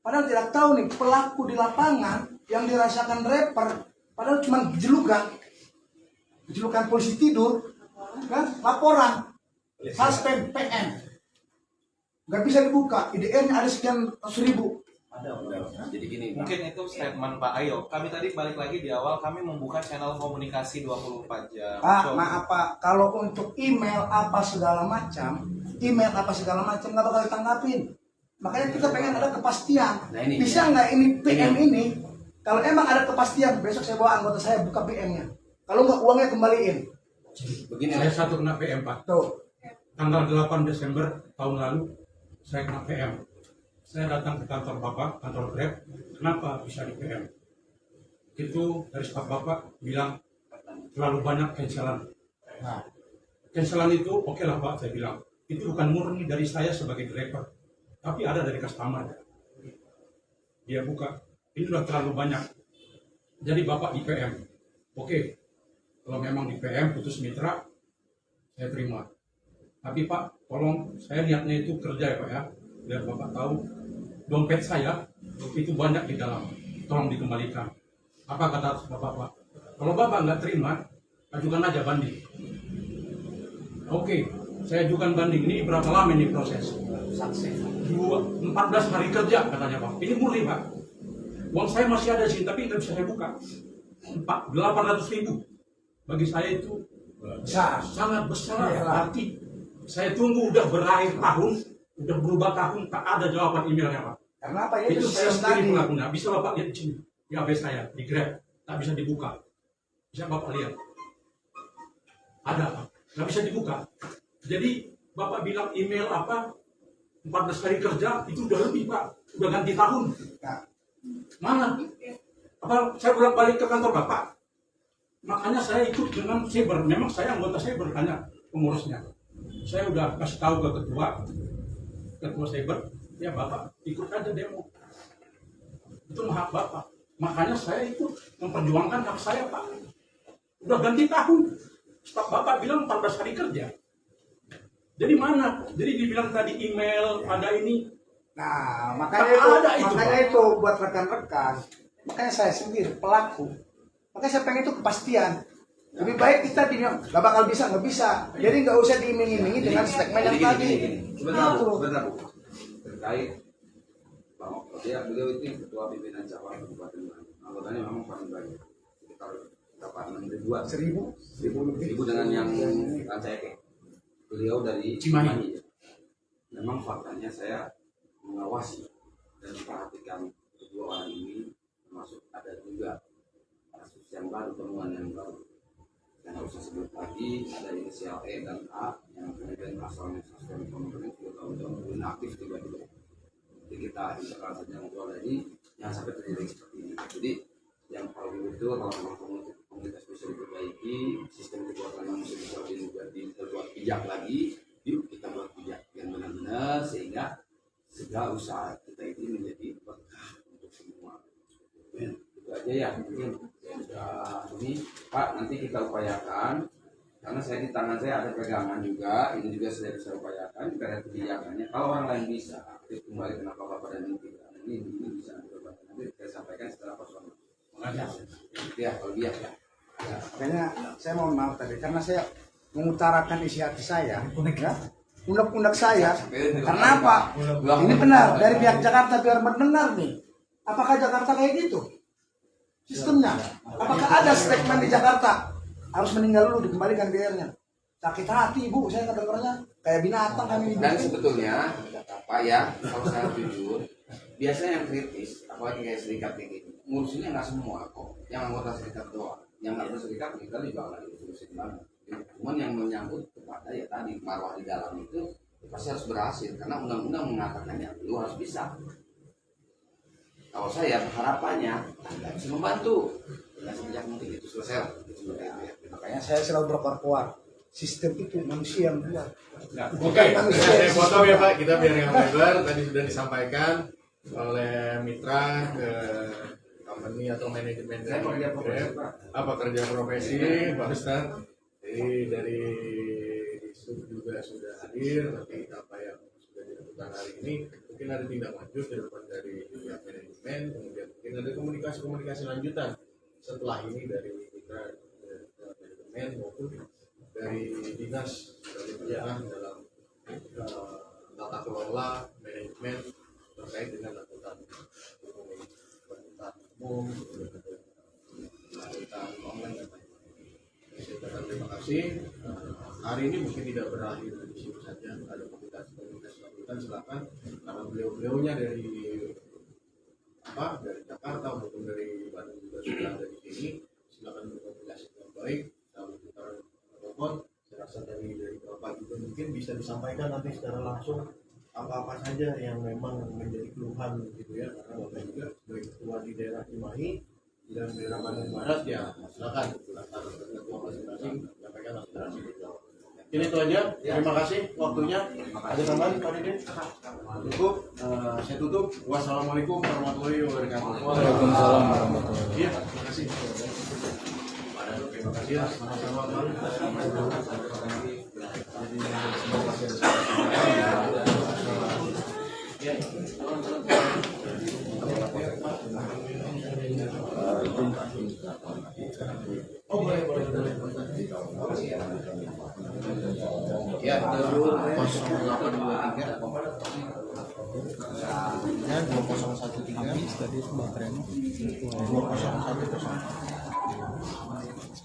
Padahal tidak tahu nih pelaku di lapangan yang dirasakan rapper. Padahal cuma gejelukan polisi tidur, kan? Laporan, suspend PM. Nggak bisa dibuka. IDR-nya ada sekian ratus ribu. jadi gini Mungkin itu statement Pak Ayo. Kami tadi balik lagi di awal, kami membuka channel komunikasi 24 jam. Pak, Coba. maaf Pak, kalau untuk email apa segala macam nggak bakal ditanggapin. Makanya kita pengen ada kepastian. Nah, ini Bisa nggak ini PM ini? Kalau emang ada kepastian, besok saya bawa anggota saya buka PM-nya. Kalau nggak uangnya kembaliin. Begini Saya satu kena PM Pak. Tuh. Tanggal 8 Desember tahun lalu saya kena PM. Saya datang ke kantor Bapak, kantor Grab. Kenapa bisa di PM? Itu dari staf Bapak bilang terlalu banyak cancelan. Nah, Cancelan itu oke lah Pak, saya bilang. Itu bukan murni dari saya sebagai driver, tapi ada dari customer. Dia buka, ini udah terlalu banyak. Jadi Bapak di PM. Oke, kalau memang di PM putus mitra, saya terima. Tapi Pak, tolong saya niatnya itu kerja ya Pak ya, biar Bapak tahu dompet saya itu banyak di dalam, tolong dikembalikan. Apa kata Bapak Pak? Kalau Bapak nggak terima, ajukan aja banding. Oke, saya ajukan banding. Ini berapa lama ini proses? 14 hari kerja katanya Pak. Ini murni Pak. Uang saya masih ada sih, tapi nggak bisa saya buka. 800.000. Bagi saya itu besar. sangat besar. Iya. Berarti saya tunggu udah berakhir tahun, udah berubah tahun, tak ada jawaban emailnya Pak. Karena apa ya? Itu saya sistem sendiri pelakunya. Bisa Bapak lihat di sini, di HP saya, di Grab, tak bisa dibuka. Bisa Bapak lihat. Ada Pak, nggak bisa dibuka. Jadi Bapak bilang email apa, 14 hari kerja, itu udah lebih Pak. Udah ganti tahun. Mana? Apa saya bolak balik ke kantor Bapak? Makanya saya ikut dengan cyber. Memang saya anggota cyber, tanya pengurusnya. Saya udah kasih tahu ke ketua cyber, ya Bapak ikut aja demo. Itu hak Bapak. Makanya saya ikut memperjuangkan hak saya Pak. Udah ganti tahun. Staf Bapak bilang 14 hari kerja. Jadi mana? Jadi dibilang tadi email ada ini. Nah, Tak ada itu, makanya Pak. itu buat rekan-rekan. Makanya saya sendiri pelaku. Makanya saya pengen itu kepastian. Lebih baik kita nggak bakal bisa, nggak bisa. Jadi nggak usah diiming-imingi dengan statement yang tadi. Sebentar Gitu. Bu, sebentar Bu. Terkait Bang Okto, ya beliau itu ketua pimpinan cabang Kabupaten Bandung. Anggotanya memang paling banyak, sekitar berapa 6.000-an. 1.000 dengan yang Rancayake. Beliau dari Cimahi. Memang faktanya saya mengawasi dan memperhatikan kedua orang ini, termasuk ada juga kasus yang baru, temuan yang baru. Yang harus saya sebut lagi, ada inisial E dan A yang kemudian asalnya sistem komponen 10 tahun aktif tiba-tiba. Jadi kita internal saja ngobrol lagi, yang sampai terjadi seperti ini. Jadi yang paling betul kalau memang komunitas bisa diperbaiki, sistem kekuatan manusia bisa dibuat bijak lagi, yuk kita buat bijak yang benar-benar sehingga segala usaha kita ini menjadi berkah untuk semua. Itu aja ya mungkin. Ini Pak, nanti kita upayakan karena saya di tangan saya ada pegangan juga, ini juga saya bisa upayakan karena kebijakannya. Kalau orang lain bisa aktif kembali, kenapa Bapak dan Ibu tidak? Ini bisa nanti saya sampaikan setelah personal. Ya, kalau dia ya. Makanya saya mohon maaf tadi karena saya mengutarakan isi hati saya, ya, unek-unek saya. Karena apa? Ini benar dari pihak Jakarta biar mendengar nih. Apakah Jakarta kayak gitu? Sistemnya. Apakah ada statement di Jakarta harus meninggal dulu dikembalikan biayanya? Sakit hati ibu, saya kedengarannya kayak binatang kami. Dan sebetulnya Pak ya, kalau saya jujur, biasanya yang kritis, apalagi kayak serikat ini, ngurusinnya nggak semua kok. Yang anggota serikat doang, yang anggota serikat kita juga nggak diurusin banget. Cuman yang menyangkut kepada ya tadi marwah di dalam itu pasti harus berhasil karena undang-undang mengatakannya lu harus bisa. Kalau saya harapannya Anda bisa membantu dengan sejak mungkin itu selesai. Makanya saya selalu berkuar sistem itu manusia yang buat. Oke, saya potong ya Pak, kita biar yang lebar. Tadi sudah disampaikan oleh mitra ke company atau manajemen dari Grab. Apa kerja profesi Pak Ustadz. Jadi dari Sub juga sudah hadir. Nanti apa yang sudah dilakukan hari ini mungkin ada tindak lanjut ke depan dari pihak manajemen, kemudian mungkin ada komunikasi lanjutan setelah ini dari mitra manajemen maupun dari dinas dari pejabat dalam tata kelola manajemen terkait dengan angkutan umum, angkutan online dan lain-lain. Terima kasih. Hari ini mungkin tidak berakhir di sini saja. Ada komunitas lanjutan silakan. Karena beliau-beliaunya dari Jakarta maupun dari Bandung juga sudah ada di sini. Silakan berkomunikasi dengan baik. Lalu kita telepon. Saya rasa dari Bapak juga mungkin bisa disampaikan nanti secara langsung apa-apa saja yang memang menjadi keluhan gitu ya. Karena Bapak juga sebagai ketua di daerah Cimahi dan daerah Bandung Barat ya silakan ketua masing-masing sampaikan aspirasi beliau. Ini itu aja. Terima kasih waktunya. Ada tambahan Pak Dede? Cukup. Saya tutup. Wassalamualaikum warahmatullahi wabarakatuh. Waalaikumsalam warahmatullahi wabarakatuh. Iya, terima kasih. Terima kasih ya. Sama-sama Pak. Oh boleh. Ya, dulu 0823 ya 2013 tadi itu baterainya 2013